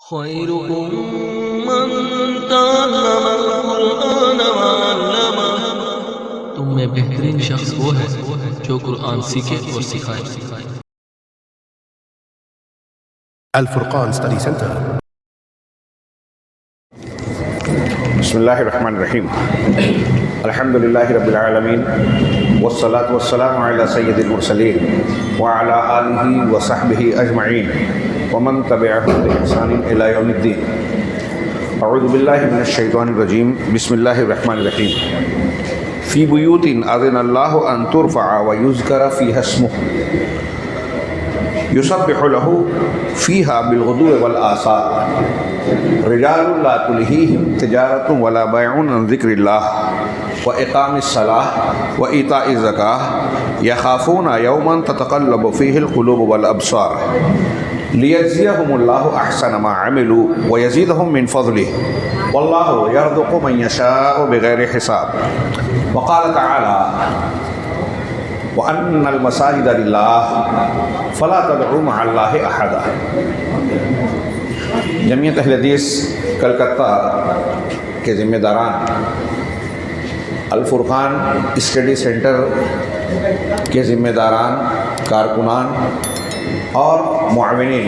خيركم من تعلم القرآن وعلمه. تم میں بہترین شخص وہ ہے جو قرآن سیکھے اور سکھائے. الفرقان اسٹڈی سینٹر. بسم اللہ الرحمن الرحیم. الحمد للہ رب العالمین والصلاة والسلام علی سید المرسلین وعلی آلہ وصحبہ اجمعین ومن تبعهم بإحسان إلى يوم الدین. اعوذ باللہ من الشیطان الرجیم. بسم اللہ الرحمن الرحیم. فی بیوت اذن اللہ ان ترفع ویذکر فیہا اسمہ یسبح له فیہا بالغدو والآصال رجال لا تلہیہم تجارۃ ولا بیع عن ذکر اللہ وإقام الصلاة وإیتاء الزکاة یخافون یوما تتقلب فیہ القلوب والابصار لیجزیہم اللہ احسن ما عملوا ویزیدہم من فضلہ واللہ یرزق من یشاء بغیر حساب. وقال تعالی وَأَنَّ الْمَسَاجِدَ لِلَّهِ فَلَا تَدْعُوا مَعَ اللَّهِ أَحَدًا. جمعیت اہل حدیث کلکتہ کے ذمہ داران الفرقان اسٹڈی سینٹر کے ذمہ داران کارکنان اور معاونین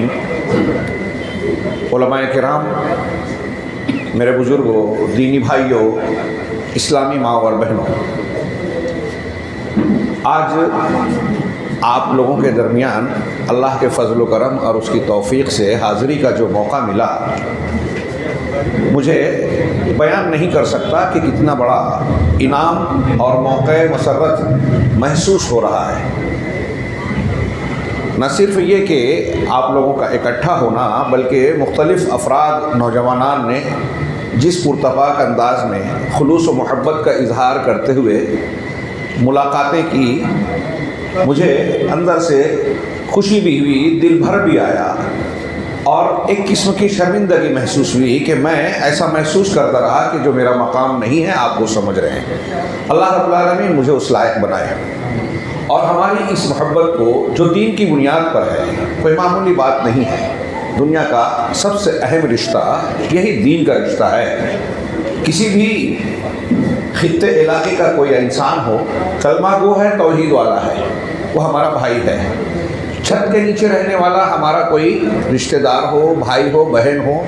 علماء کرام میرے بزرگوں دینی بھائیوں اسلامی ماں اور بہنوں، آج آپ لوگوں کے درمیان اللہ کے فضل و کرم اور اس کی توفیق سے حاضری کا جو موقع ملا، مجھے بیان نہیں کر سکتا کہ کتنا بڑا انعام اور موقع مسرت محسوس ہو رہا ہے. نہ صرف یہ کہ آپ لوگوں کا اکٹھا ہونا، بلکہ مختلف افراد نوجوانان نے جس پرتپاک انداز میں خلوص و محبت کا اظہار کرتے ہوئے ملاقاتیں کی، مجھے اندر سے خوشی بھی ہوئی، دل بھر بھی آیا اور ایک قسم کی شرمندگی محسوس ہوئی کہ میں ایسا محسوس کرتا رہا کہ جو میرا مقام نہیں ہے آپ وہ سمجھ رہے ہیں. اللہ رب العالمین مجھے اس لائق بنائے اور ہماری اس محبت کو جو دین کی بنیاد پر ہے، کوئی معمولی بات نہیں ہے. دنیا کا سب سے اہم رشتہ یہی دین کا رشتہ ہے. کسی بھی خطے علاقے کا کوئی انسان ہو، کلمہ گو ہے، توحید والا ہے، وہ ہمارا بھائی ہے. چھت کے نیچے رہنے والا ہمارا کوئی رشتہ دار ہو، بھائی ہو، بہن ہو،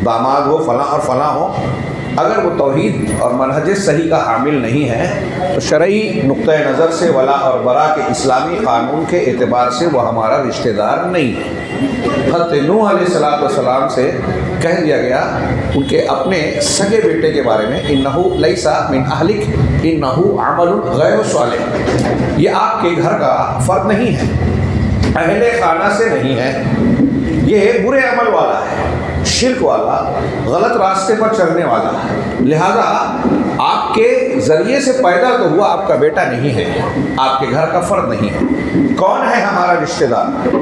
داماد ہو، فلاں اور فلاں ہو، اگر وہ توحید اور منہج صحیح کا حامل نہیں ہے تو شرعی نقطۂ نظر سے ولا اور برا کے اسلامی قانون کے اعتبار سے وہ ہمارا رشتہ دار نہیں ہے. حضرت نوح علیہ السلام سے کہہ دیا گیا ان کے اپنے سگے بیٹے کے بارے میں، انہ لیس من اہلک انہ عمل غیر صالح، یہ آپ کے گھر کا فرد نہیں ہے، اہل خانہ سے نہیں ہے، یہ برے عمل والا ہے، شرک والا، غلط راستے پر چلنے والا ہے، لہذا آپ کے ذریعے سے پیدا تو ہوا، آپ کا بیٹا نہیں ہے، آپ کے گھر کا فرد نہیں ہے. کون ہے ہمارا رشتہ دار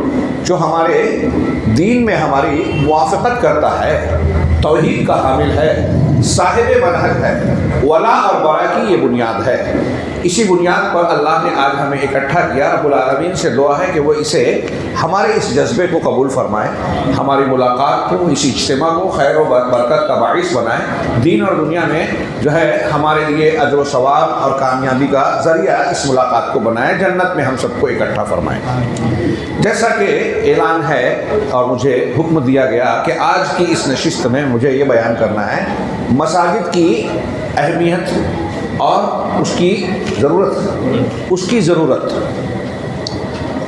جو ہمارے دین میں ہماری موافقت کرتا ہے، توحید کا حامل ہے، صاحب منہج ہے، ولا اور برا کی یہ بنیاد ہے. اسی بنیاد پر اللہ نے آج ہمیں اکٹھا کیا. رب العالمین سے دعا ہے کہ وہ اسے ہمارے اس جذبے کو قبول فرمائے، ہماری ملاقات کو، اس اجتماع کو خیر و برکت کا باعث بنائے، دین اور دنیا میں جو ہے ہمارے لیے اجر و ثواب اور کامیابی کا ذریعہ اس ملاقات کو بنائے، جنت میں ہم سب کو اکٹھا فرمائے. جیسا کہ اعلان ہے اور مجھے حکم دیا گیا کہ آج کی اس نشست میں مجھے یہ بیان کرنا ہے مساجد کی اہمیت اور اس کی ضرورت.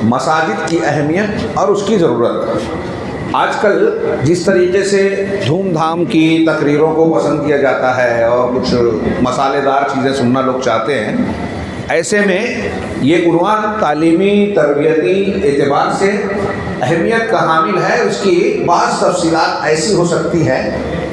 مساجد کی اہمیت اور اس کی ضرورت. آج کل جس طریقے سے دھوم دھام کی تقریروں کو پسند کیا جاتا ہے اور کچھ مسالے دار چیزیں سننا لوگ چاہتے ہیں، ایسے میں یہ عنوان تعلیمی تربیتی اعتبار سے اہمیت کا حامل ہے. اس کی بعض تفصیلات ایسی ہو سکتی ہیں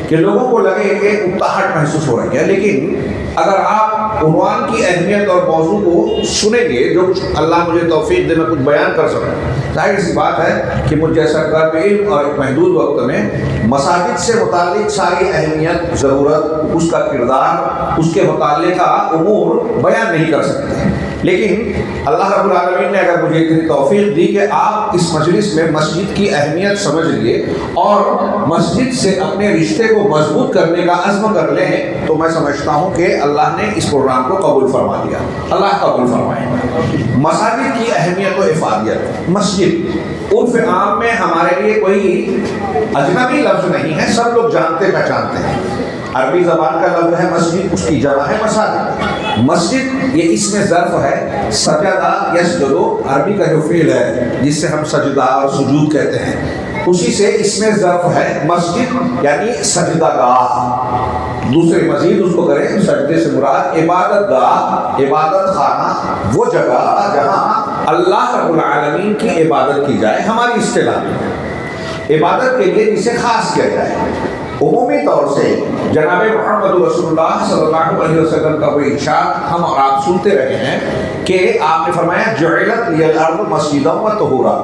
کہ لوگوں کو لگے کہ اکتاہٹ محسوس ہو رہی ہے، لیکن اگر آپ عنوان کی اہمیت اور موضوع کو سنیں گے، جو کچھ اللہ مجھے توفیق دے میں کچھ بیان کر سکوں، ظاہر سی بات ہے کہ مجھ جیسا طالب علم اور ایک محدود وقت میں مساجد سے متعلق ساری اہمیت، ضرورت، اس کا کردار، اس کے متعلقہ امور بیان نہیں کر سکتے. لیکن اللہ رب العالمین نے اگر مجھے اتنی توفیق دی کہ آپ اس مجلس میں مسجد کی اہمیت سمجھ لیے اور مسجد سے اپنے رشتے کو مضبوط کرنے کا عزم کر لیں تو میں سمجھتا ہوں کہ اللہ نے اس پروگرام کو قبول فرما لیا. اللہ قبول فرمائے. مساجد کی اہمیت و افادیت. مسجد عرف عام میں ہمارے لیے کوئی اجنبی لفظ نہیں ہے، سب لوگ جانتے پہچانتے ہیں. عربی زبان کا لفظ ہے مسجد، اس کی جمع ہے مساجد. مسجد یہ اس میں ظرف ہے سجدہ یسجدو، عربی کا جو فعل ہے جس سے ہم سجدہ اور سجود کہتے ہیں، اسی سے اس میں ظرف ہے مسجد یعنی سجدہ گاہ. دوسرے مزید اس کو کریں، سجدے سے مراد عبادت گاہ، عبادت خانہ، وہ جگہ جہاں اللہ رب العالمین کی عبادت کی جائے. ہماری اصطلاح میں عبادت کے لیے جسے خاص کیا جائے. عمومی طور سے جناب محمد رسول اللہ صلی اللہ علیہ وسلم کا وہ ارشاد ہم اور آپ سنتے رہے ہیں کہ آپ نے فرمایا جعلت لی الارض مسجدا و طہورا.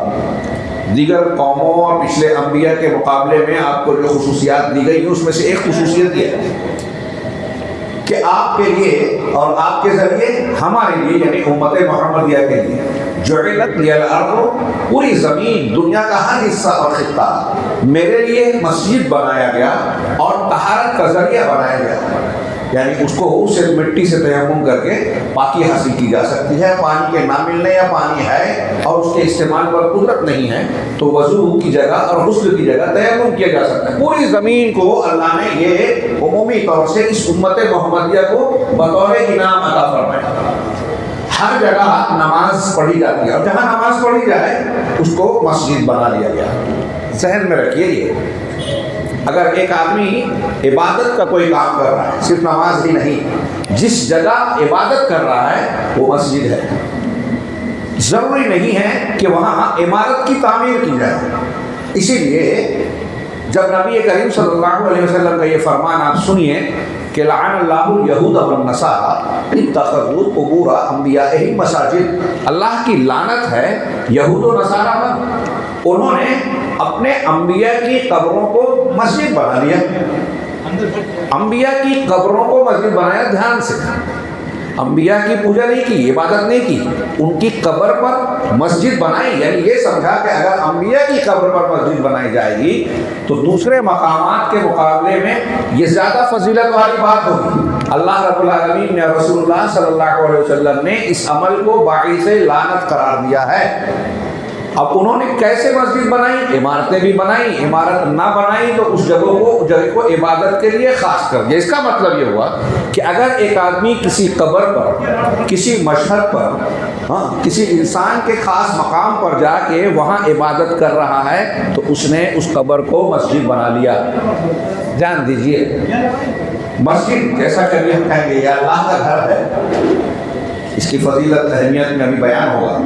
دیگر قوموں اور پچھلے انبیاء کے مقابلے میں آپ کو جو خصوصیات دی گئی اس میں سے ایک خصوصیت یہ ہے کہ آپ کے لیے اور آپ کے ذریعے ہمارے لیے یعنی امت محمدیہ کے لیے جعلت لی الارض، پوری زمین دنیا کا ہر حصہ اور خطہ میرے لیے مسجد بنایا گیا اور طہارت کا ذریعہ بنایا گیا. یعنی اس کو صرف مٹی سے تیمم کر کے پاکی حاصل کی جا سکتی ہے. پانی کے نہ ملنے یا پانی ہے اور اس کے استعمال پر قدرت نہیں ہے تو وضو کی جگہ اور غسل کی جگہ تیمم کیا جا سکتا ہے. پوری زمین کو اللہ نے یہ عمومی طور سے اس امت محمدیہ کو بطور انعام عطا فرمایا. ہر جگہ نماز پڑھی جاتی ہے اور جہاں نماز پڑھی جائے اس کو مسجد بنا لیا گیا. ذہن میں رکھیے یہ اگر ایک آدمی عبادت کا کوئی کام کر رہا ہے، صرف نماز ہی نہیں، جس جگہ عبادت کر رہا ہے وہ مسجد ہے. ضروری نہیں ہے کہ وہاں عمارت کی تعمیر کی جائے. اسی لیے جب نبی کریم صلی اللہ علیہ وسلم کا یہ فرمان آپ سنیے کہ لعن اللہ الیہود والنصارى اتخذوا قبور انبیائہم مساجد، اللہ کی لعنت ہے یہود و نصارہ پر، انہوں نے اپنے انبیاء کی قبروں کو مسجد بنا لیا. انبیاء کی قبروں کو مسجد بنایا. دھیان سے، انبیاء کی پوجا نہیں کی، عبادت نہیں کی، ان کی قبر پر مسجد بنائی. یعنی یہ سمجھا کہ اگر انبیاء کی قبر پر مسجد بنائی جائے گی تو دوسرے مقامات کے مقابلے میں یہ زیادہ فضیلت والی بات ہوگی. اللہ رب العالمین نے رسول اللہ صلی اللہ علیہ وسلم نے اس عمل کو باعث لعنت قرار دیا ہے. اب انہوں نے کیسے مسجد بنائی؟ عمارتیں بھی بنائی، عمارت نہ بنائی تو اس جگہ کو عبادت کے لیے خاص کر دیا. اس کا مطلب یہ ہوا کہ اگر ایک آدمی کسی قبر پر، کسی مشہد پر، کسی انسان کے خاص مقام پر جا کے وہاں عبادت کر رہا ہے تو اس نے اس قبر کو مسجد بنا لیا. جان دیجئے مسجد جیسا کہ ہم کہیں گے یہ اللہ کا گھر ہے، اس کی فضیلت اہمیت میں ابھی بیان ہوگا.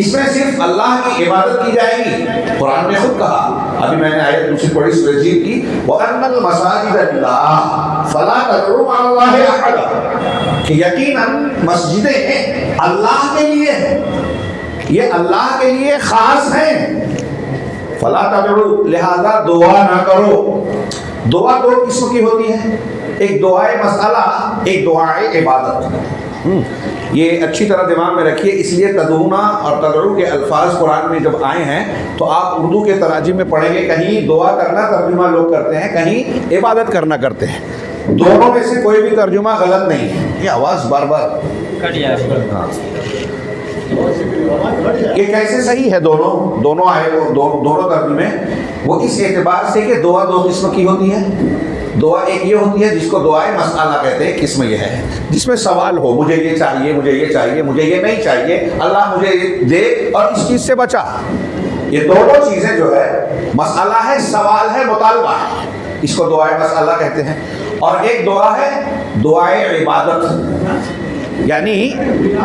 اس میں صرف اللہ کی عبادت کی جائے گی. قرآن نے خود کہا، ابھی میں نے آیت دوسری پڑھی سورہ جین کی، وَأَنَّ الْمَسَاجِدَ لِلَّهِ فَلَا تَدْعُوا مَعَ اللَّهِ أَحَدًا، کہ یقیناً مسجدیں اللہ کے لیے ہیں، یہ اللہ کے لیے خاص ہیں. فَلَا تَدْعُوا، لہذا دعا نہ کرو. دعا دو قسم کی ہوتی ہے، ایک دعائے مسئلہ، ایک دعائے عبادت. یہ اچھی طرح دماغ میں رکھیے. اس لیے تدعونا اور تدعو کے الفاظ قرآن میں جب آئے ہیں تو آپ اردو کے تراجم میں پڑھیں گے، کہیں دعا کرنا ترجمہ لوگ کرتے ہیں، کہیں عبادت کرنا کرتے ہیں. دونوں میں سے کوئی بھی ترجمہ غلط نہیں ہے. یہ آواز بار بار یہ کیسے صحیح ہے؟ دونوں آئے دونوں ترجمے وہ اس اعتبار سے کہ دعا دو قسم کی ہوتی ہے. دعا ایک یہ ہوتی ہے جس کو دعائے مسئلہ کہتے ہیں، قسم یہ ہے جس میں سوال ہو، مجھے یہ چاہیے، مجھے یہ چاہیے، مجھے یہ نہیں چاہیے، اللہ مجھے یہ دے اور اس چیز سے بچا. یہ دونوں چیزیں جو ہے مسئلہ ہے، سوال ہے، مطالبہ ہے، اس کو دعائے مسئلہ کہتے ہیں. اور ایک دعا ہے دعائے عبادت، یعنی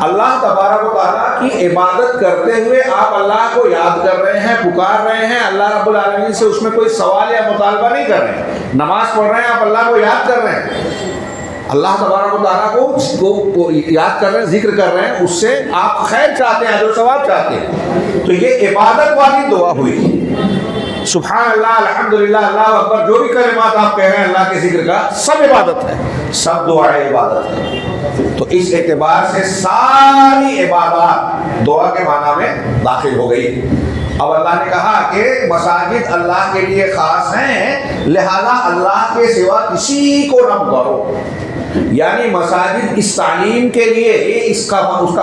اللہ تبارک و تعالیٰ کی عبادت کرتے ہوئے آپ اللہ کو یاد کر رہے ہیں، پکار رہے ہیں، اللہ رب العالمین سے اس میں کوئی سوال یا مطالبہ نہیں کر رہے ہیں. نماز پڑھ رہے ہیں، آپ اللہ کو یاد کر رہے ہیں، اللہ تبارک و تعالیٰ کو یاد کر رہے ہیں، ذکر کر رہے ہیں، اس سے آپ خیر چاہتے ہیں، جو ثواب چاہتے ہیں. تو یہ عبادت والی دعا ہوئی. سبحان اللہ، الحمدللہ، اللہ اکبر، جو بھی کلمات آپ کہہ رہے ہیں اللہ کے ذکر کا، سب عبادت ہے، سب دعا عبادت ہے۔ تو اس اعتبار سے ساری عبادات دعا کے معنی میں داخل ہو گئی۔ اب اللہ نے کہا کہ مساجد اللہ کے لیے خاص ہیں، لہذا اللہ کے سوا کسی کو نہ پکارو۔ یعنی مساجد اس تعلیم کے لیے اس کا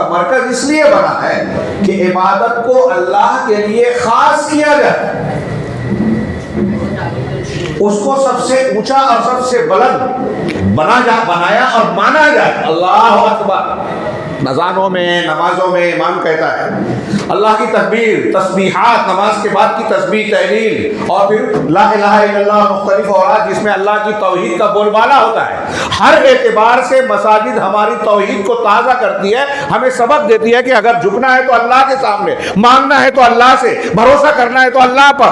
مرکز اس لیے بنا ہے کہ عبادت کو اللہ کے لیے خاص کیا جائے، اس کو سب سے اونچا اور سب سے بلند بنایا اور مانا جائے۔ اللہ اکبر، اذانوں میں، نمازوں میں امام کہتا ہے اللہ کی تکبیر، تسبیحات، نماز کے بعد کی تسبیح، تحلیل، اور پھر لا الہ الا اللہ، مختلف اوراد جس میں اللہ کی توحید کا بول بالا ہوتا ہے۔ ہر اعتبار سے مساجد ہماری توحید کو تازہ کرتی ہے، ہمیں سبق دیتی ہے کہ اگر جھکنا ہے تو اللہ کے سامنے، مانگنا ہے تو اللہ سے، بھروسہ کرنا ہے تو اللہ پر۔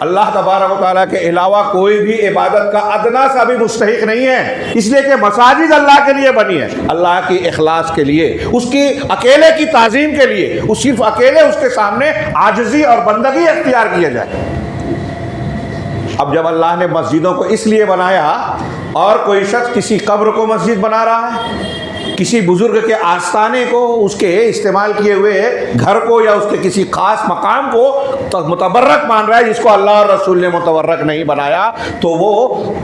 اللہ تبارک و تعالیٰ کے علاوہ کوئی بھی عبادت کا ادنا سا بھی مستحق نہیں ہے، اس لیے کہ مساجد اللہ کے لیے بنی ہے، اللہ کی اخلاص کے لیے، اس کی اکیلے کی تعظیم کے لیے، اس صرف اکیلے اس کے سامنے عاجزی اور بندگی اختیار کیا جائے۔ اب جب اللہ نے مسجدوں کو اس لیے بنایا، اور کوئی شخص کسی قبر کو مسجد بنا رہا ہے، کسی بزرگ کے آستانے کو، اس کے استعمال کیے ہوئے گھر کو، یا اس کے کسی خاص مقام کو متبرک مان رہا ہے جس کو اللہ اور رسول نے متبرک نہیں بنایا، تو وہ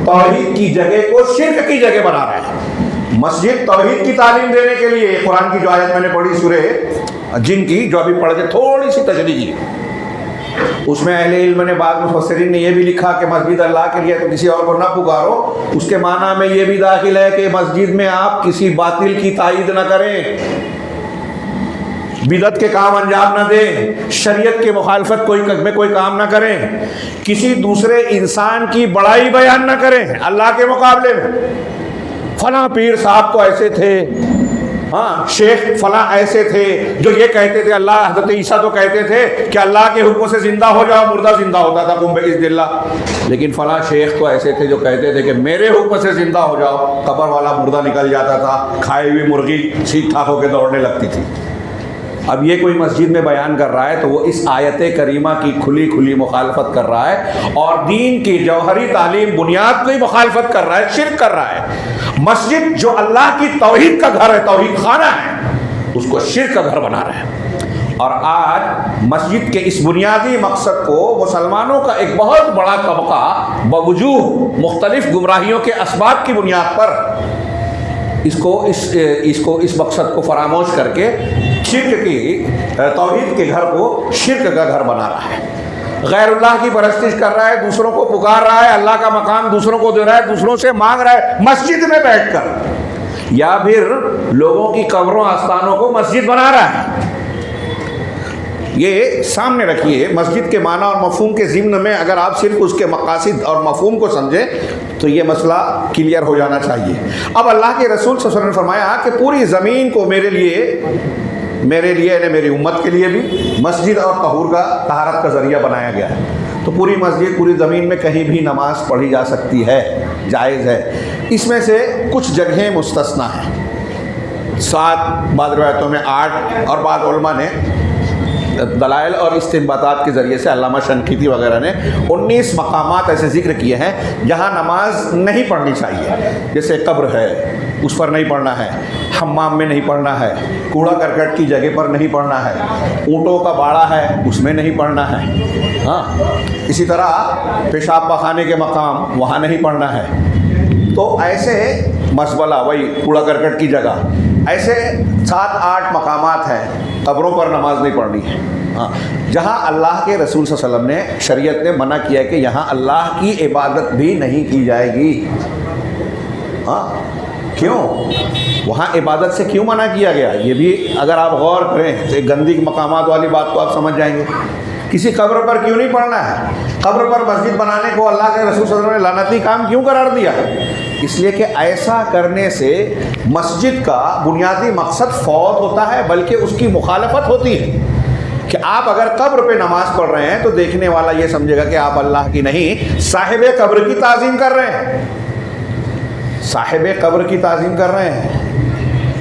توحید کی جگہ کو شرک کی جگہ بنا رہا ہے۔ مسجد توحید کی تعلیم دینے کے لیے، قرآن کی جو آیت میں نے پڑھی سورہ جن کی، جو ابھی پڑھ کے تھوڑی سی تشریح کی، اس میں اہل علم نے، بعض مفسرین نے یہ بھی لکھا کہ مسجد اللہ کے لیے تو کسی اور کو نہ پکارو، اس کے معنی میں یہ بھی داخل ہے کہ مسجد میں آپ کسی باطل کی تائید نہ کریں، بدعت کے کام انجام نہ دیں، شریعت کے مخالفت کوئی کام نہ کریں، کسی دوسرے انسان کی بڑائی بیان نہ کریں اللہ کے مقابلے میں، فلاں پیر صاحب تو ایسے تھے، ہاں شیخ فلاں ایسے تھے جو یہ کہتے تھے، اللہ حضرت عیسیٰ تو کہتے تھے کہ اللہ کے حکم سے زندہ ہو جاؤ، مردہ زندہ ہوتا تھا قم بإذن اللہ، لیکن فلاں شیخ تو ایسے تھے جو کہتے تھے کہ میرے حکم سے زندہ ہو جاؤ، قبر والا مردہ نکل جاتا تھا، کھائی ہوئی مرغی ٹھیک ٹھاک ہو کے دوڑنے لگتی تھی۔ اب یہ کوئی مسجد میں بیان کر رہا ہے تو وہ اس آیت کریمہ کی کھلی مخالفت کر رہا ہے، اور دین کی جوہری تعلیم بنیاد کو ہی مخالفت کر رہا ہے، شرک کر رہا ہے۔ مسجد جو اللہ کی توحید کا گھر ہے، توحید خانہ ہے، اس کو شرک کا گھر بنا رہا ہے۔ اور آج مسجد کے اس بنیادی مقصد کو مسلمانوں کا ایک بہت بڑا طبقہ بوجوہ مختلف گمراہیوں کے اسباب کی بنیاد پر اس مقصد کو فراموش کر کے شرک کی، توحید کے گھر کو شرک کا گھر بنا رہا ہے، غیر اللہ کی پرستش کر رہا ہے، دوسروں کو پکار رہا ہے، اللہ کا مقام دوسروں کو دے رہا ہے، دوسروں سے مانگ رہا ہے مسجد میں بیٹھ کر، یا پھر لوگوں کی قبروں آستانوں کو مسجد بنا رہا ہے۔ یہ سامنے رکھیے، مسجد کے معنی اور مفہوم کے ضمن میں اگر آپ صرف اس کے مقاصد اور مفہوم کو سمجھیں تو یہ مسئلہ کلیئر ہو جانا چاہیے۔ اب اللہ کے رسول صلی اللہ علیہ وسلم نے فرمایا کہ پوری زمین کو میرے لیے یعنی میری امت کے لیے بھی مسجد اور طہارت کا ذریعہ بنایا گیا ہے، تو پوری مسجد، پوری زمین میں کہیں بھی نماز پڑھی جا سکتی ہے، جائز ہے۔ اس میں سے کچھ جگہیں مستثنیٰ ہیں، 7، بعض روایتوں میں 8، اور بعض علماء نے دلائل اور استنباطات کے ذریعے سے، علامہ شنقیطی وغیرہ نے 19 مقامات ایسے ذکر کیے ہیں جہاں نماز نہیں پڑھنی چاہیے، جیسے قبر ہے اس پر نہیں پڑھنا ہے، حمام میں نہیں پڑھنا ہے، کوڑا کرکٹ کی جگہ پر نہیں پڑھنا ہے، اونٹوں کا باڑہ ہے اس میں نہیں پڑھنا ہے، ہاں اسی طرح پیشاب پخانے کے مقام وہاں نہیں پڑھنا ہے۔ تو ایسے مزبلہ، وہی کوڑا کرکٹ کی جگہ، ایسے 7-8 مقامات ہیں قبروں پر نماز نہیں پڑھنی ہے، ہاں جہاں اللہ کے رسول صلی اللہ علیہ وسلم نے، شریعت نے منع کیا کہ یہاں اللہ کی عبادت بھی نہیں کی جائے گی۔ ہاں کیوں؟ وہاں عبادت سے کیوں منع کیا گیا؟ یہ بھی اگر آپ غور کریں تو ایک گندی مقامات والی بات کو آپ سمجھ جائیں گے۔ کسی قبر پر کیوں نہیں پڑھنا ہے؟ قبر پر مسجد بنانے کو اللہ کے رسول صلی اللہ علیہ وسلم نے لعنتی کام کیوں قرار دیا؟ اس لیے کہ ایسا کرنے سے مسجد کا بنیادی مقصد فوت ہوتا ہے، بلکہ اس کی مخالفت ہوتی ہے کہ آپ اگر قبر پہ نماز پڑھ رہے ہیں تو دیکھنے والا یہ سمجھے گا کہ آپ اللہ کی نہیں، صاحب قبر کی تعظیم کر رہے ہیں، صاحب قبر کی تعظیم کر رہے ہیں۔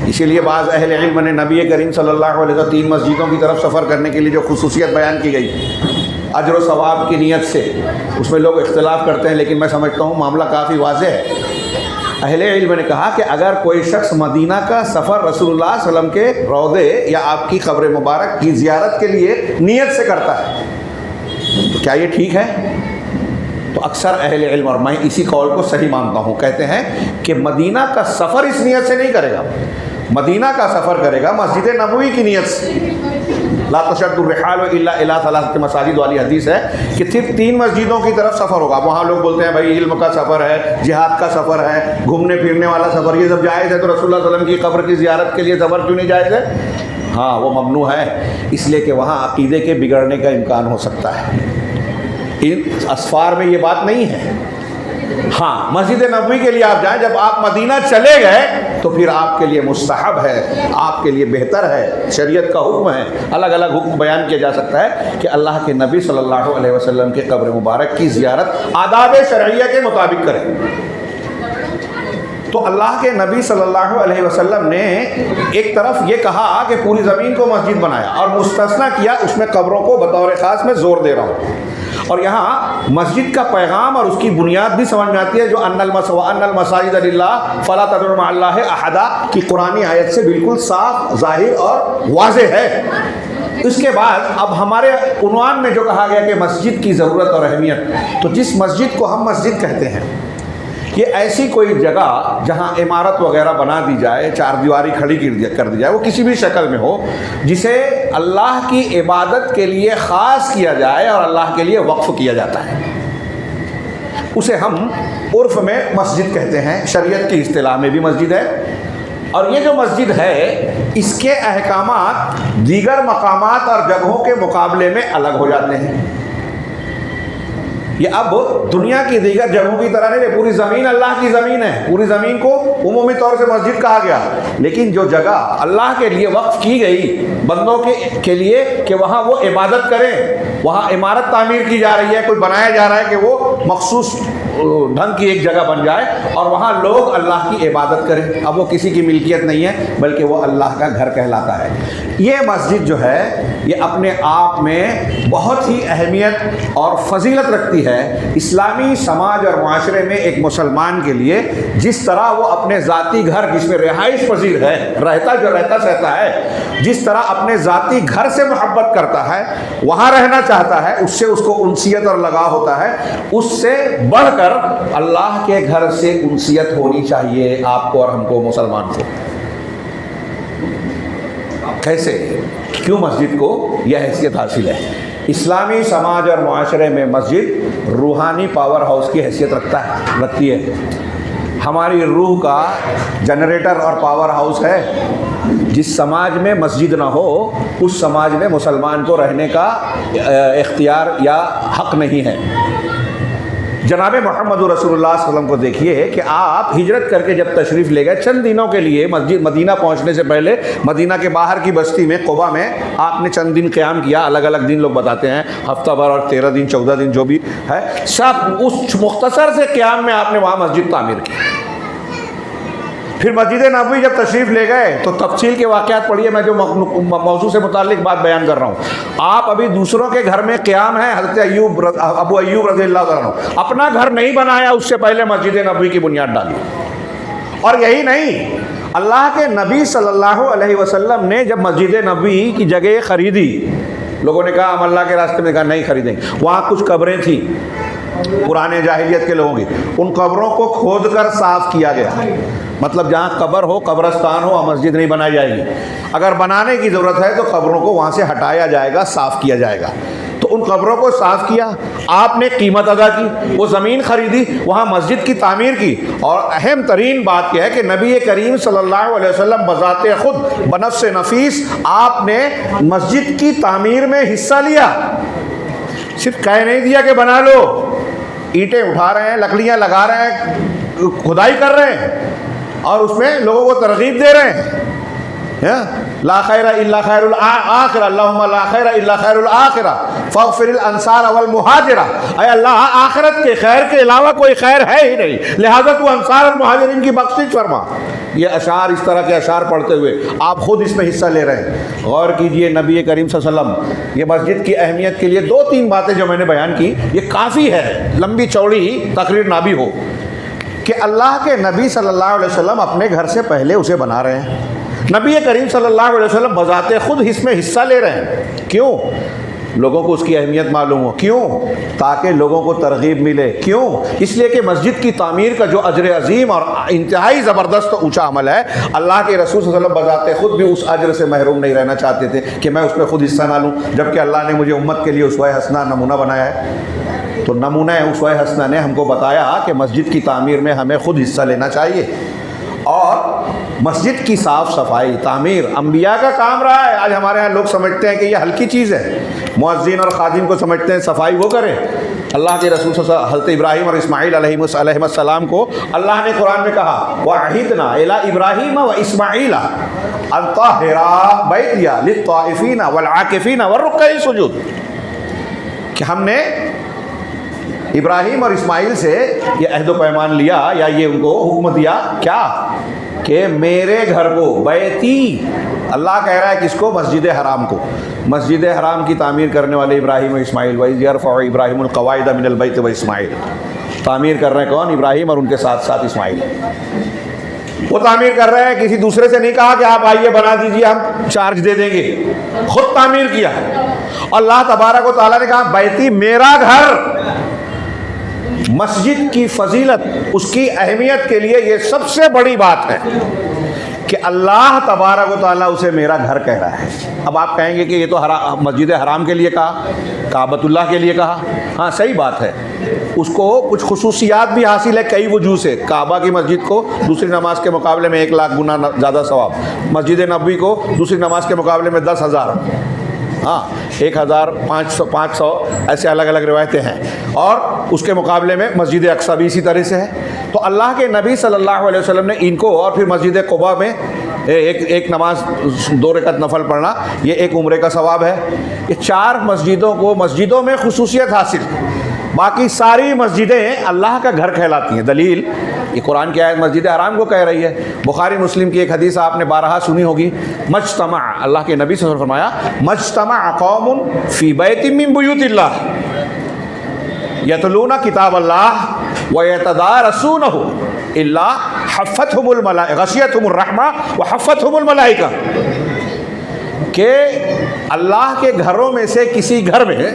اسی لیے بعض اہل علم نے نبی کریم صلی اللہ علیہ وسلم 3 مسجدوں کی طرف سفر کرنے کے لیے جو خصوصیت بیان کی گئی، اجر و ثواب کی نیت سے، اس میں لوگ اختلاف کرتے ہیں، لیکن میں سمجھتا ہوں معاملہ کافی واضح ہے۔ اہل علم نے کہا کہ اگر کوئی شخص مدینہ کا سفر رسول اللہ صلی اللہ علیہ وسلم کے روضے یا آپ کی قبر مبارک کی زیارت کے لیے نیت سے کرتا ہے تو کیا یہ ٹھیک ہے؟ تو اکثر اہل علم، اور میں اسی قول کو صحیح مانتا ہوں، کہتے ہیں کہ مدینہ کا سفر اس نیت سے نہیں کرے گا، مدینہ کا سفر کرے گا مسجد نبوی کی نیت سے۔ لا تشد الرحال الا الى ثلاث مساجد والی حدیث ہے کہ صرف 3 مسجدوں کی طرف سفر ہوگا۔ وہاں لوگ بولتے ہیں بھائی علم کا سفر ہے، جہاد کا سفر ہے، گھومنے پھرنے والا سفر، یہ سب جائز ہے، تو رسول اللہ صلی اللہ علیہ وسلم کی قبر کی زیارت کے لیے سفر کیوں نہیں جائز ہے؟ ہاں وہ ممنوع ہے، اس لیے کہ وہاں عقیدے کے بگڑنے کا امکان ہو سکتا ہے۔ ان اسفار میں یہ بات نہیں ہے۔ ہاں مسجد نبوی کے لیے آپ جائیں، جب آپ مدینہ چلے گئے تو پھر آپ کے لیے مستحب ہے، آپ کے لیے بہتر ہے، شریعت کا حکم ہے، الگ الگ حکم بیان کیا جا سکتا ہے کہ اللہ کے نبی صلی اللہ علیہ وسلم کے قبر مبارک کی زیارت آداب شرعیہ کے مطابق کریں۔ تو اللہ کے نبی صلی اللہ علیہ وسلم نے ایک طرف یہ کہا کہ پوری زمین کو مسجد بنایا، اور مستثنیٰ کیا اس میں قبروں کو بطور خاص میں زور دے رہا ہوں۔ اور یہاں مسجد کا پیغام اور اس کی بنیاد بھی سمجھ میں آتی ہے، جو ان المساجد للہ فلا تدعوا مع اللہ احدا کی قرآنی آیت سے بالکل صاف، ظاہر اور واضح ہے۔ اس کے بعد اب ہمارے عنوان میں جو کہا گیا کہ مسجد کی ضرورت اور اہمیت، تو جس مسجد کو ہم مسجد کہتے ہیں یہ ایسی کوئی جگہ جہاں عمارت وغیرہ بنا دی جائے، 4 دیواری کھڑی کر دی جائے، وہ کسی بھی شکل میں ہو، جسے اللہ کی عبادت کے لیے خاص کیا جائے اور اللہ کے لیے وقف کیا جاتا ہے، اسے ہم عرف میں مسجد کہتے ہیں، شریعت کی اصطلاح میں بھی مسجد ہے۔ اور یہ جو مسجد ہے اس کے احکامات دیگر مقامات اور جگہوں کے مقابلے میں الگ ہو جاتے ہیں۔ یہ اب دنیا کی دیگر جگہوں کی طرح نہیں ہے، پوری زمین اللہ کی زمین ہے، پوری زمین کو عمومی طور سے مسجد کہا گیا، لیکن جو جگہ اللہ کے لیے وقف کی گئی بندوں کے لیے کہ وہاں وہ عبادت کریں، وہاں عمارت تعمیر کی جا رہی ہے، کوئی بنایا جا رہا ہے کہ وہ مخصوص ڈھنگ کی ایک جگہ بن جائے اور وہاں لوگ اللہ کی عبادت کریں، اب وہ کسی کی ملکیت نہیں ہے بلکہ وہ اللہ کا گھر کہلاتا ہے۔ یہ مسجد جو ہے یہ اپنے آپ میں بہت ہی اہمیت اور فضیلت رکھتی ہے اسلامی سماج اور معاشرے میں۔ ایک مسلمان کے لیے جس طرح وہ اپنے ذاتی گھر جس میں رہائش پذیر ہے، رہتا سہتا ہے، جس طرح اپنے ذاتی گھر سے محبت کرتا ہے، وہاں رہنا چاہتا ہے، اس سے اس کو انسیت اور لگاؤ ہوتا ہے، اس سے بڑھ کر اللہ کے گھر سے انسیت ہونی چاہیے آپ کو اور ہم کو، مسلمان کو۔ کیسے؟ کیوں مسجد کو یہ حیثیت حاصل ہے؟ اسلامی سماج اور معاشرے میں مسجد روحانی پاور ہاؤس کی حیثیت رکھتی ہے، ہماری روح کا جنریٹر اور پاور ہاؤس ہے۔ جس سماج میں مسجد نہ ہو اس سماج میں مسلمان کو رہنے کا اختیار یا حق نہیں ہے۔ جناب محمد رسول اللہ صلی اللہ علیہ وسلم کو دیکھیے کہ آپ ہجرت کر کے جب تشریف لے گئے، چند دنوں کے لیے مسجد مدینہ پہنچنے سے پہلے مدینہ کے باہر کی بستی میں قباء میں آپ نے چند دن قیام کیا، الگ الگ دن لوگ بتاتے ہیں، ہفتہ بھر اور 13 دن 14 دن جو بھی ہے، سب اس مختصر سے قیام میں آپ نے وہاں مسجد تعمیر کی۔ پھر مسجد نبوی جب تشریف لے گئے تو تفصیل کے واقعات پڑھیے، میں جو موضوع سے متعلق بات بیان کر رہا ہوں۔ آپ ابھی دوسروں کے گھر میں قیام ہے، حضرت ابو ایوب رضی اللہ عنہ اپنا گھر نہیں بنایا، اس سے پہلے مسجد نبوی کی بنیاد ڈالی۔ اور یہی نہیں، اللہ کے نبی صلی اللہ علیہ وسلم نے جب مسجد نبوی کی جگہ خریدی، لوگوں نے کہا ہم اللہ کے راستے میں، کہا نہیں خریدیں گے، وہاں کچھ قبریں تھیں پرانے جاہلیت کے لوگوں کی، ان قبروں کو کھود کر صاف کیا گیا، مطلب جہاں قبر ہو، قبرستان ہو، مسجد نہیں بنائی جائے گی، اگر بنانے کی ضرورت ہے تو قبروں کو وہاں سے ہٹایا جائے گا، صاف کیا جائے گا۔ تو ان قبروں کو صاف کیا، آپ نے قیمت ادا کی، وہ زمین خریدی، وہاں مسجد کی تعمیر کی، اور اہم ترین بات یہ ہے کہ نبی کریم صلی اللہ علیہ وسلم بذات خود بنفس نفیس آپ نے مسجد کی تعمیر میں حصہ لیا، صرف کہہ نہیں دیا کہ بنا لو، اینٹیں اٹھا رہے ہیں، لکڑیاں لگا رہے ہیں، کھدائی کر رہے ہیں اور اس میں لوگوں کو ترغیب دے رہے ہیں۔ لا خیر الا خیر الآخرہ، اللہم لا خیر الا خیر الآخرہ فاغفر الانصار والمہاجرہ، اے اللہ آخرت کے خیر کے علاوہ کوئی خیر ہے ہی نہیں، لہذا تو انصار اور مہاجرین کی بخشش فرما۔ یہ اشعار، اس طرح کے اشعار پڑھتے ہوئے آپ خود اس میں حصہ لے رہے ہیں۔ غور کیجئے، نبی کریم صلی اللہ علیہ وسلم یہ مسجد کی اہمیت کے لیے 2-3 باتیں جو میں نے بیان کی یہ کافی ہے، لمبی چوڑی تقریر نہ بھی ہو، کہ اللہ کے نبی صلی اللہ علیہ وسلم اپنے گھر سے پہلے اسے بنا رہے ہیں۔ نبی کریم صلی اللہ علیہ وسلم بذات خود اس میں حصہ لے رہے ہیں۔ کیوں؟ لوگوں کو اس کی اہمیت معلوم ہو۔ کیوں؟ تاکہ لوگوں کو ترغیب ملے۔ کیوں؟ اس لیے کہ مسجد کی تعمیر کا جو اجر عظیم اور انتہائی زبردست اونچا عمل ہے، اللہ کے رسول صلی اللہ علیہ وسلم بذات خود بھی اس اجر سے محروم نہیں رہنا چاہتے تھے کہ میں اس میں خود حصہ نہ لوں، جبکہ اللہ نے مجھے امت کے لیے اسوہ حسنہ نمونہ بنایا ہے۔ تو نمونہ اسوہ حسنہ نے ہم کو بتایا کہ مسجد کی تعمیر میں ہمیں خود حصہ لینا چاہیے، اور مسجد کی صاف صفائی تعمیر انبیاء کا کام رہا ہے۔ آج ہمارے ہاں لوگ سمجھتے ہیں کہ یہ ہلکی چیز ہے، مؤذن اور خادم کو سمجھتے ہیں صفائی وہ کریں۔ اللہ کے رسول صلی اللہ علیہ وسلم حضرت ابراہیم اور اسماعیل علیہ السلام کو اللہ نے قرآن میں کہا وَعَهِدْنَا إِلَىٰ إِبْرَاهِيمَ وَإِسْمَاعِيلَ أَن طَهِّرَا بَيْتِيَ لِلطَّائِفِينَ وَالْعَاكِفِينَ وَالرُّكَّعِ السُّجُودِ، کہ ہم نے ابراہیم اور اسماعیل سے یہ عہد و پیمان لیا یا یہ ان کو حکم دیا کیا کہ میرے گھر کو، بیتی اللہ کہہ رہا ہے کس کو؟ مسجد حرام کو، مسجد حرام کی تعمیر کرنے والے ابراہیم اور اسماعیل، وَإِذْ يَرْفَعُ إِبْرَاهِيمُ الْقَوَاعِدَ مِنَ الْبَيْتِ وَإِسْمَاعِيلُ، تعمیر کر رہے ہیں کون؟ ابراہیم اور ان کے ساتھ ساتھ اسماعیل۔ وہ تعمیر کر رہے ہیں، کسی دوسرے سے نہیں کہا کہ آپ آئیے بنا دیجئے ہم چارج دے دیں گے، خود تعمیر کیا۔ اللہ تبارک و تعالیٰ نے کہا بیتی میرا گھر۔ مسجد کی فضیلت، اس کی اہمیت کے لیے یہ سب سے بڑی بات ہے کہ اللہ تبارک و تعالیٰ اسے میرا گھر کہہ رہا ہے۔ اب آپ کہیں گے کہ یہ تو مسجد حرام کے لیے کہا، کعبۃ اللہ کے لیے کہا، ہاں صحیح بات ہے، اس کو کچھ خصوصیات بھی حاصل ہے کئی وجوہ سے۔ کعبہ کی مسجد کو دوسری نماز کے مقابلے میں 1,00,000 گنا زیادہ ثواب، مسجد نبوی کو دوسری نماز کے مقابلے میں 10,000، ہاں 1,500 ایسے الگ الگ روایتیں ہیں، اور اس کے مقابلے میں مسجد اقصیٰ بھی اسی طرح سے ہے۔ تو اللہ کے نبی صلی اللہ علیہ وسلم نے ان کو، اور پھر مسجد قباء میں ایک نماز 2 رکعت نفل پڑھنا، یہ ایک عمرے کا ثواب ہے۔ یہ 4 مسجدوں کو، مسجدوں میں خصوصیت حاصل، باقی ساری مسجدیں اللہ کا گھر کہلاتی ہیں۔ دلیل یہ قرآن کی آیت مسجد حرام کو کہہ رہی ہے۔ بخاری مسلم کی ایک حدیث آپ نے بارہا سنی ہوگی، مجتمع، اللہ کے نبی صلی اللہ علیہ وسلم فرمایا مجتمع قوم فی بیت من بیوت اللہ یتلون کتاب اللہ ویتدارسونہ الا حفتہم الملائکہ، غشیتہم الرحمہ وحفتہم الملائکہ، کہ اللہ کے گھروں میں سے کسی گھر میں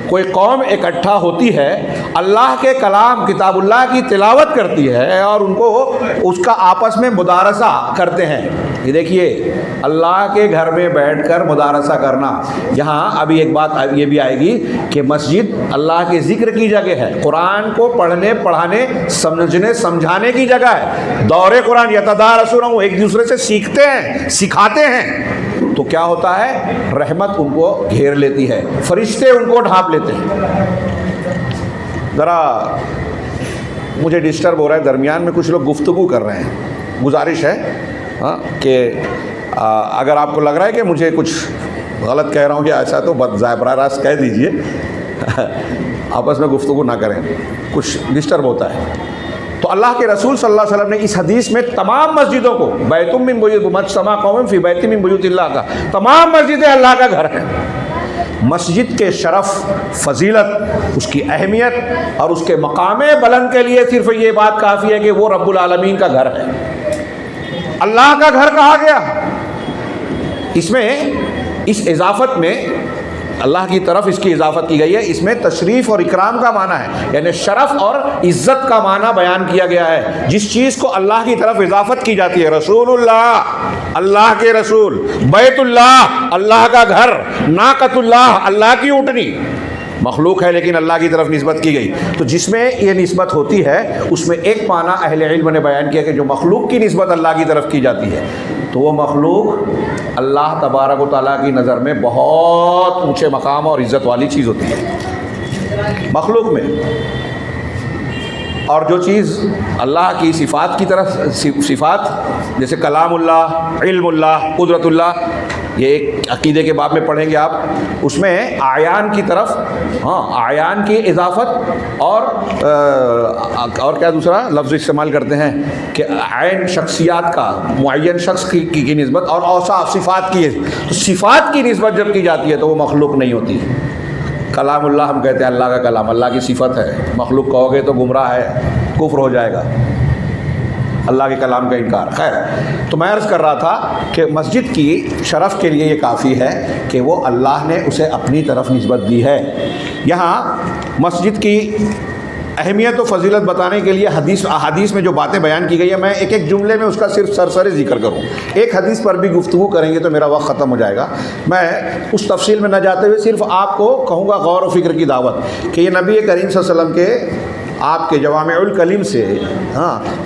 کوئی قوم اکٹھا ہوتی ہے، اللہ کے کلام کتاب اللہ کی تلاوت کرتی ہے، اور ان کو اس کا آپس میں مدارسہ کرتے ہیں۔ یہ دیکھیے اللہ کے گھر میں بیٹھ کر مدارسہ کرنا۔ یہاں ابھی ایک بات یہ بھی آئے گی کہ مسجد اللہ کے ذکر کی جگہ ہے، قرآن کو پڑھنے پڑھانے سمجھنے سمجھانے کی جگہ ہے۔ دور قرآن یتدارسون، وہ ایک دوسرے سے سیکھتے ہیں، سکھاتے ہیں، تو کیا ہوتا ہے؟ رحمت ان کو گھیر لیتی ہے، فرشتے ان کو ڈھانپ لیتے ہیں۔ ذرا مجھے ڈسٹرب ہو رہا ہے، درمیان میں کچھ لوگ گفتگو کر رہے ہیں، گزارش ہے کہ اگر آپ کو لگ رہا ہے کہ مجھے کچھ غلط کہہ رہا ہوں یا ایسا، تو براہ راست کہہ دیجئے، آپس میں گفتگو نہ کریں، کچھ ڈسٹرب ہوتا ہے۔ تو اللہ کے رسول صلی اللہ علیہ وسلم نے اس حدیث میں تمام مسجدوں کو، بیت من بیوت مجتمع قوم فی بیت من بیوت اللہ کا، تمام مسجدیں اللہ کا گھر ہیں۔ مسجد کے شرف، فضیلت، اس کی اہمیت اور اس کے مقام بلند کے لیے صرف یہ بات کافی ہے کہ وہ رب العالمین کا گھر ہے، اللہ کا گھر کہا گیا۔ اس میں، اس اضافت میں اللہ کی طرف اس کی اضافت کی گئی ہے، اس میں تشریف اور اکرام کا معنی ہے، یعنی شرف اور عزت کا معنی بیان کیا گیا ہے۔ جس چیز کو اللہ کی طرف اضافت کی جاتی ہے، رسول اللہ، اللہ کے رسول، بیت اللہ، اللہ کا گھر، ناقۃ اللہ، اللہ کی اونٹنی، مخلوق ہے لیکن اللہ کی طرف نسبت کی گئی، تو جس میں یہ نسبت ہوتی ہے اس میں ایک معنی اہل علم نے بیان کیا کہ جو مخلوق کی نسبت اللہ کی طرف کی جاتی ہے تو وہ مخلوق اللہ تبارک و تعالیٰ کی نظر میں بہت اونچے مقام اور عزت والی چیز ہوتی ہے مخلوق میں۔ اور جو چیز اللہ کی صفات کی طرف، صفات جیسے کلام اللہ، علم اللہ، قدرت اللہ، یہ ایک عقیدے کے باب میں پڑھیں گے آپ، اس میں اعیان کی طرف اعیان کی اضافت اور کیا دوسرا لفظ استعمال کرتے ہیں کہ عین شخصیات کا معین شخص کی نسبت، اور اوصاف صفات کی، تو صفات کی نسبت جب کی جاتی ہے تو وہ مخلوق نہیں ہوتی۔ کلام اللہ ہم کہتے ہیں اللہ کا کلام، اللہ کی صفت ہے، مخلوق کہو گے تو گمراہ ہے، کفر ہو جائے گا، اللہ کے کلام کا انکار۔ خیر، تو میں عرض کر رہا تھا کہ مسجد کی شرف کے لیے یہ کافی ہے کہ وہ اللہ نے اسے اپنی طرف نسبت دی ہے۔ یہاں مسجد کی اہمیت و فضیلت بتانے کے لیے احادیث میں جو باتیں بیان کی گئی ہیں، میں ایک ایک جملے میں اس کا صرف سرسری ذکر کروں۔ ایک حدیث پر بھی گفتگو کریں گے تو میرا وقت ختم ہو جائے گا، میں اس تفصیل میں نہ جاتے ہوئے صرف آپ کو کہوں گا غور و فکر کی دعوت کہ یہ نبی کریم صلی اللہ علیہ وسلم کے آپ کے جوامع الکلم سے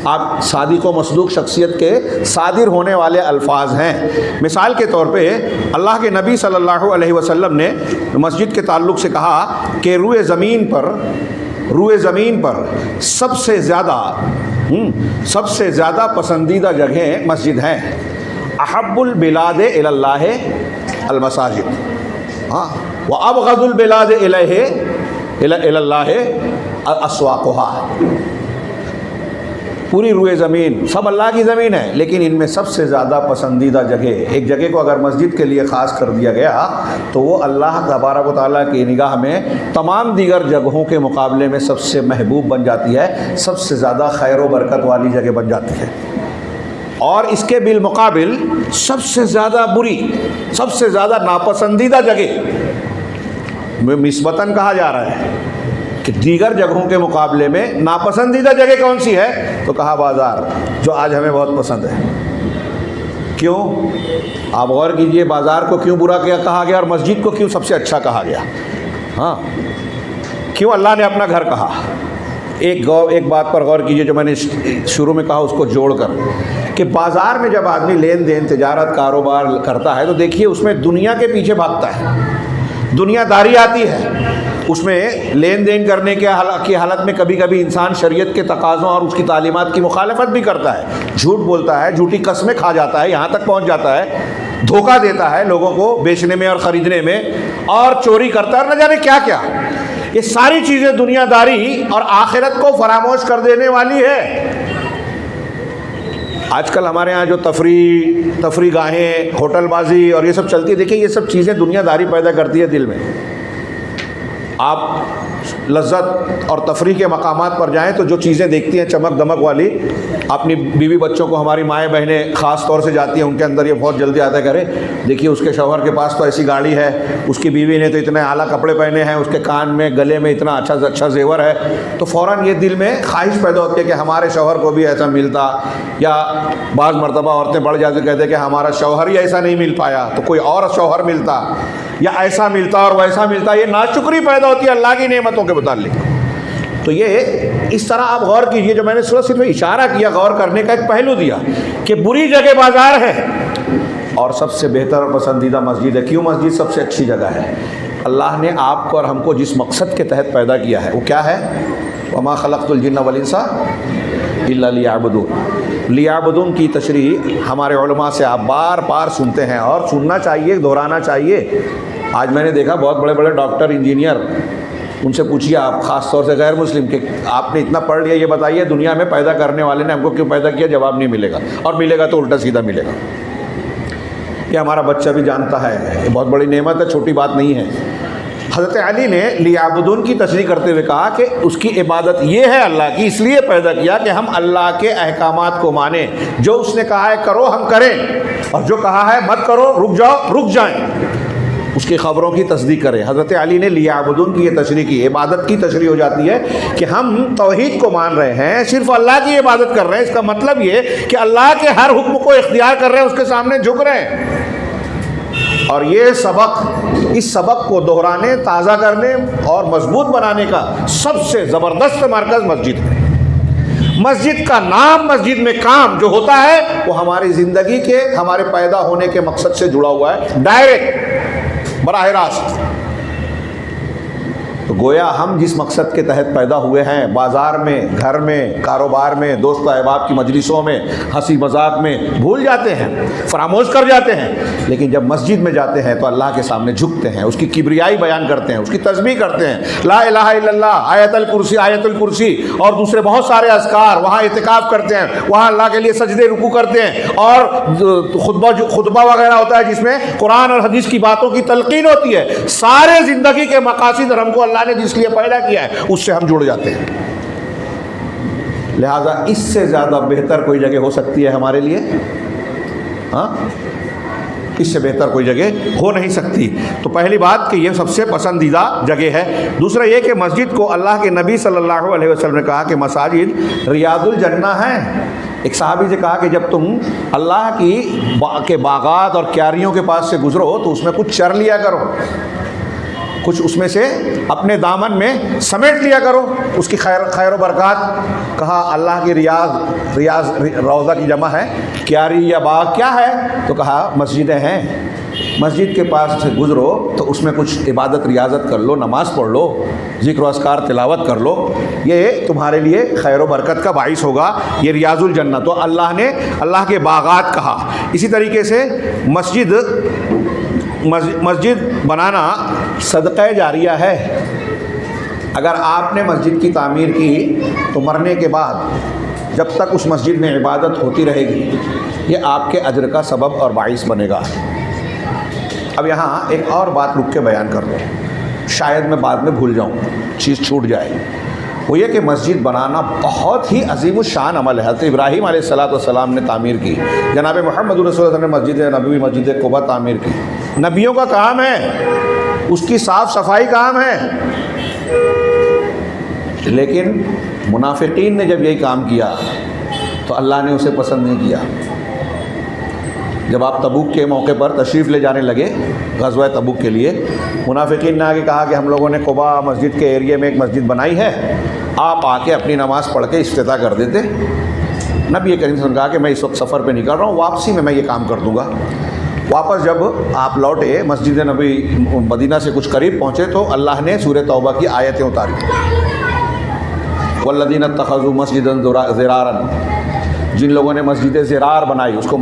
آپ صادق و مصدوق شخصیت کے صادر ہونے والے الفاظ ہیں۔ مثال کے طور پہ اللہ کے نبی صلی اللہ علیہ وسلم نے مسجد کے تعلق سے کہا کہ روئے زمین پر سب سے زیادہ پسندیدہ جگہیں مسجد ہیں۔ احب البلاد الی اللہ المساجد وابغض البلاد الی اللہ اسواقها۔ پوری روئے زمین سب اللہ کی زمین ہے، لیکن ان میں سب سے زیادہ پسندیدہ جگہ، ایک جگہ کو اگر مسجد کے لیے خاص کر دیا گیا تو وہ اللہ تبارک و تعالیٰ کی نگاہ میں تمام دیگر جگہوں کے مقابلے میں سب سے محبوب بن جاتی ہے، سب سے زیادہ خیر و برکت والی جگہ بن جاتی ہے۔ اور اس کے بالمقابل سب سے زیادہ بری، سب سے زیادہ ناپسندیدہ جگہ نسبتاً کہا جا رہا ہے کہ دیگر جگہوں کے مقابلے میں ناپسندیدہ جگہ کون سی ہے، تو کہا بازار، جو آج ہمیں بہت پسند ہے۔ کیوں؟ آپ غور کیجئے، بازار کو کیوں برا کہا گیا اور مسجد کو کیوں سب سے اچھا کہا گیا؟ کیوں اللہ نے اپنا گھر کہا؟ ایک بات پر غور کیجئے جو میں نے شروع میں کہا، اس کو جوڑ کر کہ بازار میں جب آدمی لین دین، تجارت، کاروبار کرتا ہے تو دیکھیے اس میں دنیا کے پیچھے بھاگتا ہے، دنیا داری آتی ہے، اس میں لین دین کرنے کی حالت میں کبھی کبھی انسان شریعت کے تقاضوں اور اس کی تعلیمات کی مخالفت بھی کرتا ہے، جھوٹ بولتا ہے، جھوٹی قسمیں کھا جاتا ہے، یہاں تک پہنچ جاتا ہے، دھوکہ دیتا ہے لوگوں کو بیچنے میں اور خریدنے میں، اور چوری کرتا ہے اور نہ جانے کیا کیا۔ یہ ساری چیزیں دنیا داری اور آخرت کو فراموش کر دینے والی ہے۔ آج کل ہمارے ہاں جو تفریح گاہیں، ہوٹل بازی اور یہ سب چلتی ہے، دیکھیں یہ سب چیزیں دنیا داری پیدا کرتی ہے دل میں۔ آپ لذت اور تفریح کے مقامات پر جائیں تو جو چیزیں دیکھتی ہیں چمک دمک والی، اپنی بیوی بچوں کو، ہماری مائیں بہنیں خاص طور سے جاتی ہیں، ان کے اندر یہ بہت جلدی آتا ہے، کرے دیکھیے اس کے شوہر کے پاس تو ایسی گاڑی ہے، اس کی بیوی نے تو اتنے اعلیٰ کپڑے پہنے ہیں، اس کے کان میں گلے میں اتنا اچھا زیور ہے، تو فوراً یہ دل میں خواہش پیدا ہوتی ہے کہ ہمارے شوہر کو بھی ایسا ملتا، یا بعض مرتبہ عورتیں بڑھ جاتی کہتے ہیں کہ ہمارا شوہر ہی ایسا نہیں مل پایا تو کوئی اور شوہر ملتا، یا ایسا ملتا اور ویسا ملتا۔ یہ ناشکری پیدا ہوتی ہے اللہ کی نعمتوں کے متعلق۔ تو یہ اس طرح آپ غور کیجئے، جو میں نے صرف اشارہ کیا، غور کرنے کا ایک پہلو دیا کہ بری جگہ بازار ہے اور سب سے بہتر اور پسندیدہ مسجد ہے۔ کیوں مسجد سب سے اچھی جگہ ہے؟ اللہ نے آپ کو اور ہم کو جس مقصد کے تحت پیدا کیا ہے وہ کیا ہے؟ وما خلقت الجن والانس الا لیعبدون۔ لیعبدون کی تشریح ہمارے علماء سے آپ بار بار سنتے ہیں اور سننا چاہیے، دہرانا چاہیے۔ آج میں نے دیکھا بہت بڑے بڑے ڈاکٹر، انجینئر، ان سے پوچھیے آپ، خاص طور سے غیر مسلم، کہ آپ نے اتنا پڑھ لیا، یہ بتائیے دنیا میں پیدا کرنے والے نے ہم کو کیوں پیدا کیا؟ جواب نہیں ملے گا، اور ملے گا تو الٹا سیدھا ملے گا۔ یہ ہمارا بچہ بھی جانتا ہے، یہ بہت بڑی نعمت ہے، چھوٹی بات نہیں ہے۔ حضرت علی نے لیعبدون کی تشریح کرتے ہوئے کہا کہ اس کی عبادت یہ ہے اللہ کی، اس لیے پیدا کیا کہ ہم اللہ کے احکامات کو مانیں، جو اس نے کہا ہے کرو ہم کریں، اور جو کہا ہے مت کرو رک جاؤ رک جائیں، اس کی خبروں کی تصدیق کریں۔ حضرت علی نے لیعبدون کی یہ تشریح کی، عبادت کی تشریح ہو جاتی ہے کہ ہم توحید کو مان رہے ہیں، صرف اللہ کی عبادت کر رہے ہیں، اس کا مطلب یہ کہ اللہ کے ہر حکم کو اختیار کر رہے ہیں، اس کے سامنے جھک رہے ہیں۔ اور یہ سبق، اس سبق کو دہرانے، تازہ کرنے اور مضبوط بنانے کا سب سے زبردست مرکز مسجد ہے۔ مسجد کا نام، مسجد میں کام جو ہوتا ہے وہ ہماری زندگی کے، ہمارے پیدا ہونے کے مقصد سے جڑا ہوا ہے، ڈائریکٹ، براہ راست۔ تو تو گویا ہم جس مقصد کے تحت پیدا ہوئے ہیں، بازار میں، گھر میں، کاروبار میں، دوست احباب کی مجلسوں میں، ہنسی مذاق میں بھول جاتے ہیں، فراموش کر جاتے ہیں، لیکن جب مسجد میں جاتے ہیں تو اللہ کے سامنے جھکتے ہیں، اس کی کبریائی بیان کرتے ہیں، اس کی تسبیح کرتے ہیں، لا الہ الا اللہ، آیت الکرسی اور دوسرے بہت سارے اذکار، وہاں اعتکاف کرتے ہیں، وہاں اللہ کے لیے سجدے رکوع کرتے ہیں، اور خطبہ وغیرہ ہوتا ہے جس میں قرآن اور حدیث کی باتوں کی تلقین ہوتی ہے۔ سارے زندگی کے مقاصد ہم کو اللہ نے جس لیے پیدا کیا ہے اس سے ہم جڑ جاتے ہیں۔ لہذا اس سے زیادہ بہتر کوئی جگہ ہو سکتی ہے ہمارے لیے؟ ہاں، اس سے بہتر کوئی جگہ ہو نہیں سکتی۔ تو پہلی بات کہ یہ سب سے پسندیدہ جگہ ہے۔ دوسرا یہ کہ مسجد کو اللہ کے نبی صلی اللہ علیہ وسلم نے کہا کہ مساجد ریاض الجنہ ہیں۔ ایک صحابی سے کہا کہ جب تم اللہ کے باغات اور کیاریوں کے پاس سے گزرو تو اس میں کچھ چر لیا کرو، کچھ اس میں سے اپنے دامن میں سمیٹ لیا کرو، اس کی خیر و برکات۔ کہا اللہ کی ریاض روضہ کی جمع ہے، کیاری یا باغ کیا ہے؟ تو کہا مسجدیں ہیں۔ مسجد کے پاس سے گزرو تو اس میں کچھ عبادت ریاضت کر لو، نماز پڑھ لو، ذکر و اذکار تلاوت کر لو، یہ تمہارے لیے خیر و برکت کا باعث ہوگا۔ یہ ریاض الجنہ۔ تو اللہ نے اللہ کے باغات کہا۔ اسی طریقے سے مسجد بنانا صدقہ جاریہ ہے۔ اگر آپ نے مسجد کی تعمیر کی تو مرنے کے بعد جب تک اس مسجد میں عبادت ہوتی رہے گی یہ آپ کے اجر کا سبب اور باعث بنے گا۔ اب یہاں ایک اور بات رک کے بیان کر دوں، شاید میں بعد میں بھول جاؤں، چیز چھوٹ جائے۔ وہ یہ کہ مسجد بنانا بہت ہی عظیم الشان عمل ہے۔ حضرت ابراہیم علیہ السلام نے تعمیر کی، جناب محمد رسول اللہ صلی اللہ علیہ وسلم نے مسجد نبوی مسجد قباء تعمیر کی۔ نبیوں کا کام ہے، اس کی صاف صفائی کام ہے۔ لیکن منافقین نے جب یہی کام کیا تو اللہ نے اسے پسند نہیں کیا۔ جب آپ تبوک کے موقع پر تشریف لے جانے لگے غزوہ تبوک کے لیے، منافقین نے آگے کہا کہ ہم لوگوں نے قباء مسجد کے ایریے میں ایک مسجد بنائی ہے، آپ آ کے اپنی نماز پڑھ کے افتتاح کر دیتے۔ نبی کریم صلی اللہ علیہ وسلم نے کہا کہ میں اس وقت سفر پہ نکل رہا ہوں، واپسی میں یہ کام کر دوں گا۔ واپس جب آپ لوٹے مسجد نبی مدینہ سے کچھ قریب پہنچے تو اللہ نے سورہ توبہ کی آیتیں اتاری، والذین اتخذوا مسجدا ضرارا، جن لوگوں نے مسجد زرار بنائی، اس کو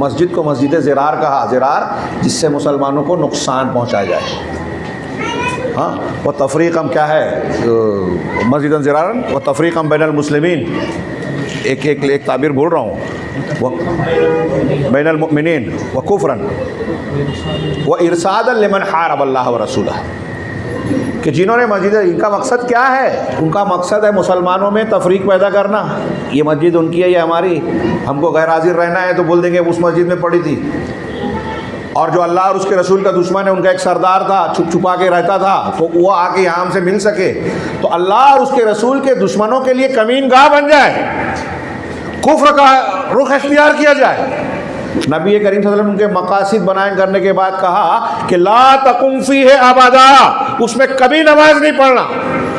مسجد زرار کہا، زرار جس سے مسلمانوں کو نقصان پہنچایا جائے۔ ہاں، وہ تفریقم کیا ہے، مسجد زرارا و تفریقم بین المسلمین، ایک تعبیر بول رہا ہوں، بین المؤمنین و کفرا و ارصادا لمن حارب اللہ و رسولہ، کہ جنہوں نے مسجد، ان کا مقصد کیا ہے؟ ان کا مقصد ہے مسلمانوں میں تفریق پیدا کرنا۔ یہ مسجد ان کی ہے، یہ ہماری، ہم کو غیر حاضر رہنا ہے تو بول دیں گے اس مسجد میں پڑی تھی۔ اور جو اللہ اور اس کے رسول کا دشمن ہے، ان کا ایک سردار تھا، چھپ چھپا کے رہتا تھا، تو وہ آ کے یہاں ہم سے مل سکے، تو اللہ اور اس کے رسول کے دشمنوں کے لیے کمین گاہ بن جائے، کفر کا رخ اختیار کیا جائے۔ نبی کریم صلی اللہ علیہ وسلم ان کے مقاصد بیان کرنے کے بعد کہا کہ لا تقم فیہ ابدا، اس میں کبھی نماز نہیں پڑھنا،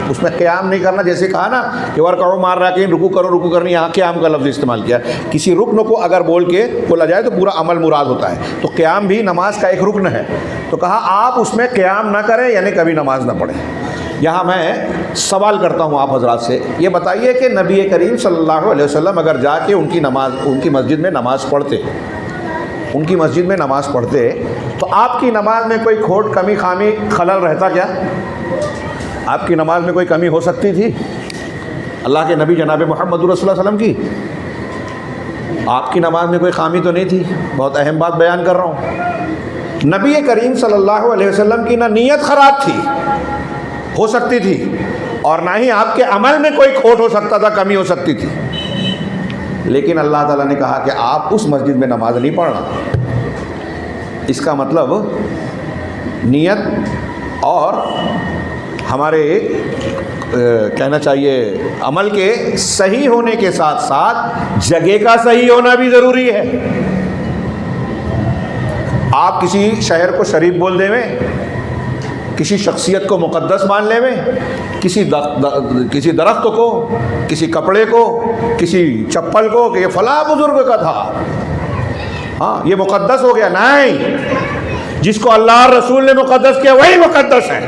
اس میں قیام نہیں کرنا۔ جیسے کہا نا کہ ورکعوا مع الراکعین، رکوع کرو، رکوع کرنی، یہاں قیام کا لفظ استعمال کیا۔ کسی رکن کو اگر بول کے بولا جائے تو پورا عمل مراد ہوتا ہے، تو قیام بھی نماز کا ایک رکن ہے۔ تو کہا آپ اس میں قیام نہ کریں، یعنی کبھی نماز نہ پڑھیں۔ یہاں میں سوال کرتا ہوں آپ حضرات سے، یہ بتائیے کہ نبی کریم صلی اللہ علیہ وسلم اگر جا کے ان کی مسجد میں نماز پڑھتے، ان کی مسجد میں نماز پڑھتے تو آپ کی نماز میں کوئی کھوٹ، کمی، خامی، خلل رہتا کیا؟ آپ کی نماز میں کوئی کمی ہو سکتی تھی؟ اللہ کے نبی جناب محمد رسول اللہ صلی اللہ علیہ وسلم کی آپ کی نماز میں کوئی خامی تو نہیں تھی؟ بہت اہم بات بیان کر رہا ہوں۔ نبی کریم صلی اللہ علیہ وسلم کی نہ نیت خراب تھی، ہو سکتی تھی، اور نہ ہی آپ کے عمل میں کوئی کھوٹ ہو سکتا تھا، کمی ہو سکتی تھی، لیکن اللہ تعالیٰ نے کہا کہ آپ اس مسجد میں نماز نہیں پڑھنا۔ اس کا مطلب نیت اور ہمارے کہنا چاہیے عمل کے صحیح ہونے کے ساتھ ساتھ جگہ کا صحیح ہونا بھی ضروری ہے۔ آپ کسی شہر کو شریف بول دیں میں، کسی شخصیت کو مقدس مان لیں میں، کسی درخت کو، کسی کپڑے کو، کسی چپل کو کہ یہ فلاں بزرگ کا تھا، ہاں یہ مقدس ہو گیا۔ نہیں، جس کو اللہ اور رسول نے مقدس کیا وہی مقدس ہے۔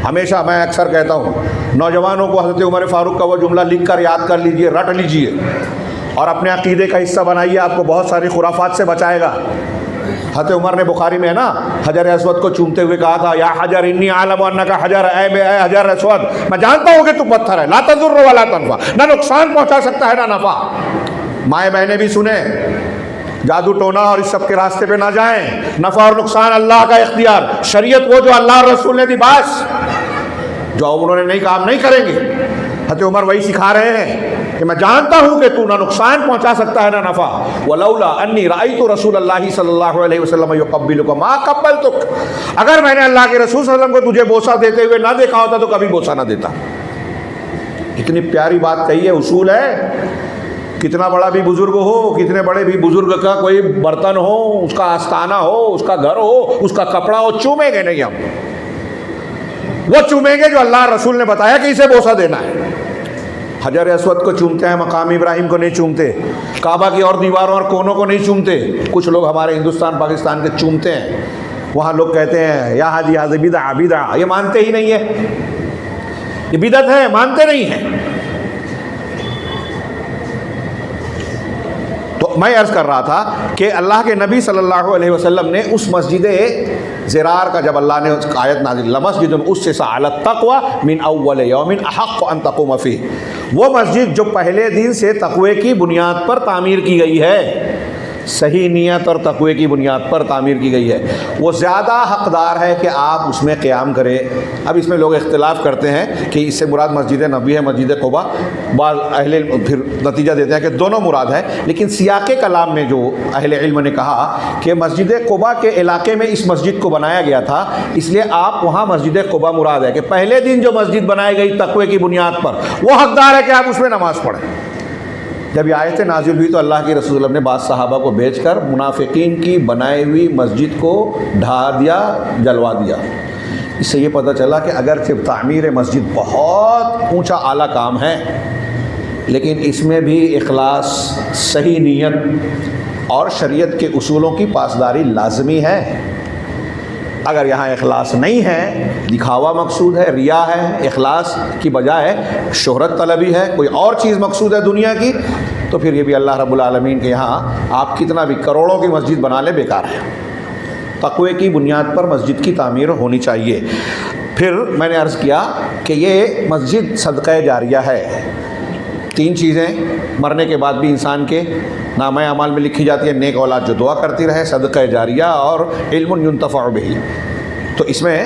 ہمیشہ میں اکثر کہتا ہوں نوجوانوں کو حضرت عمر فاروق کا وہ جملہ لکھ کر یاد کر لیجئے، رٹ لیجئے اور اپنے عقیدے کا حصہ بنائیے، آپ کو بہت ساری خرافات سے بچائے گا۔ حضرت عمر نے بخاری میں ہے نا حجر اسود کو چومتے ہوئے کہا تھا، یا حجر انی اعلم انک حجر، اے حجر اسود میں جانتا ہوں کہ تو پتھر ہے، لا تضر ولا تنفع، نہ نقصان پہنچا سکتا ہے نہ نفع۔ مائیں بہنیں بھی سنیں، جادو ٹونا اور اس سب کے راستے پہ نہ جائیں، نفع اور نقصان اللہ کا اختیار، شریعت وہ جو اللہ اور رسول نے دی، بس جو انہوں نے نہیں کام نہیں کریں گے۔ حضرت عمر وہی سکھا رہے ہیں کہ میں جانتا ہوں کہ تو نہ نقصان پہنچا سکتا ہے نہ نفع، ولولا انی رأیت رسول اللہ صلی اللہ علیہ وسلم یقبلک ما قبلتک، اگر میں نے اللہ کے رسول صلی اللہ علیہ وسلم کو تجھے بوسہ دیتے ہوئے نہ دیکھا ہوتا تو کبھی بوسہ نہ دیتا۔ اتنی پیاری بات کہی ہے، اصول ہے۔ کتنا بڑا بھی بزرگ ہو، کتنے بڑے بھی بزرگ کا کوئی برتن ہو، اس کا آستانہ ہو، اس کا گھر ہو، اس کا کپڑا ہو، چومیں گے نہیں ہم، وہ چومیں گے جو اللہ رسول نے بتایا کہ اسے بوسہ دینا ہے۔ حجر اسود کو چومتے ہیں، مقام ابراہیم کو نہیں چومتے، کعبہ کی اور دیواروں اور کونوں کو نہیں چومتے۔ کچھ لوگ ہمارے ہندوستان پاکستان کے چومتے ہیں، وہاں لوگ کہتے ہیں یا حاجی حاضر بدع بدع، یہ مانتے ہی نہیں ہے، یہ بدعت ہے، مانتے نہیں ہیں۔ تو میں عرض کر رہا تھا کہ اللہ کے نبی صلی اللہ علیہ وسلم نے اس مسجد زرار کا جب اللہ نے آیت نازل لمسجد اسس علی التقوی من اول یوم احق ان تقوم فیہ، وہ مسجد جو پہلے دن سے تقوی کی بنیاد پر تعمیر کی گئی ہے، صحیح نیت اور تقوی کی بنیاد پر تعمیر کی گئی ہے، وہ زیادہ حقدار ہے کہ آپ اس میں قیام کریں۔ اب اس میں لوگ اختلاف کرتے ہیں کہ اس سے مراد مسجد نبوی ہے مسجد قباء، بعض اہل علم پھر نتیجہ دیتے ہیں کہ دونوں مراد ہیں، لیکن سیاق کلام میں جو اہل علم نے کہا کہ مسجد قباء کے علاقے میں اس مسجد کو بنایا گیا تھا، اس لیے آپ وہاں مسجد قباء مراد ہے کہ پہلے دن جو مسجد بنائی گئی تقوی کی بنیاد پر، وہ حقدار ہے کہ آپ اس میں نماز پڑھیں۔ جب یہ آیتیں نازل ہوئی تو اللہ کے رسول صلی اللہ علیہ وسلم نے بعض صحابہ کو بھیج کر منافقین کی بنائی ہوئی مسجد کو ڈھا دیا، جلوا دیا۔ اس سے یہ پتہ چلا کہ اگرچہ تعمیر مسجد بہت اونچا اعلیٰ کام ہے، لیکن اس میں بھی اخلاص، صحیح نیت اور شریعت کے اصولوں کی پاسداری لازمی ہے۔ اگر یہاں اخلاص نہیں ہے، دکھاوا مقصود ہے، ریا ہے، اخلاص کی بجائے شہرت طلبی ہے، کوئی اور چیز مقصود ہے دنیا کی، تو پھر یہ بھی اللہ رب العالمین کے یہاں آپ کتنا بھی کروڑوں کی مسجد بنا لیں بیکار ہے۔ تقوی کی بنیاد پر مسجد کی تعمیر ہونی چاہیے۔ پھر میں نے عرض کیا کہ یہ مسجد صدقہ جاریہ ہے۔ تین چیزیں مرنے کے بعد بھی انسان کے نامہ اعمال میں لکھی جاتی ہے، نیک اولاد جو دعا کرتی رہے، صدقہ جاریہ اور علم ينتفع به۔ تو اس میں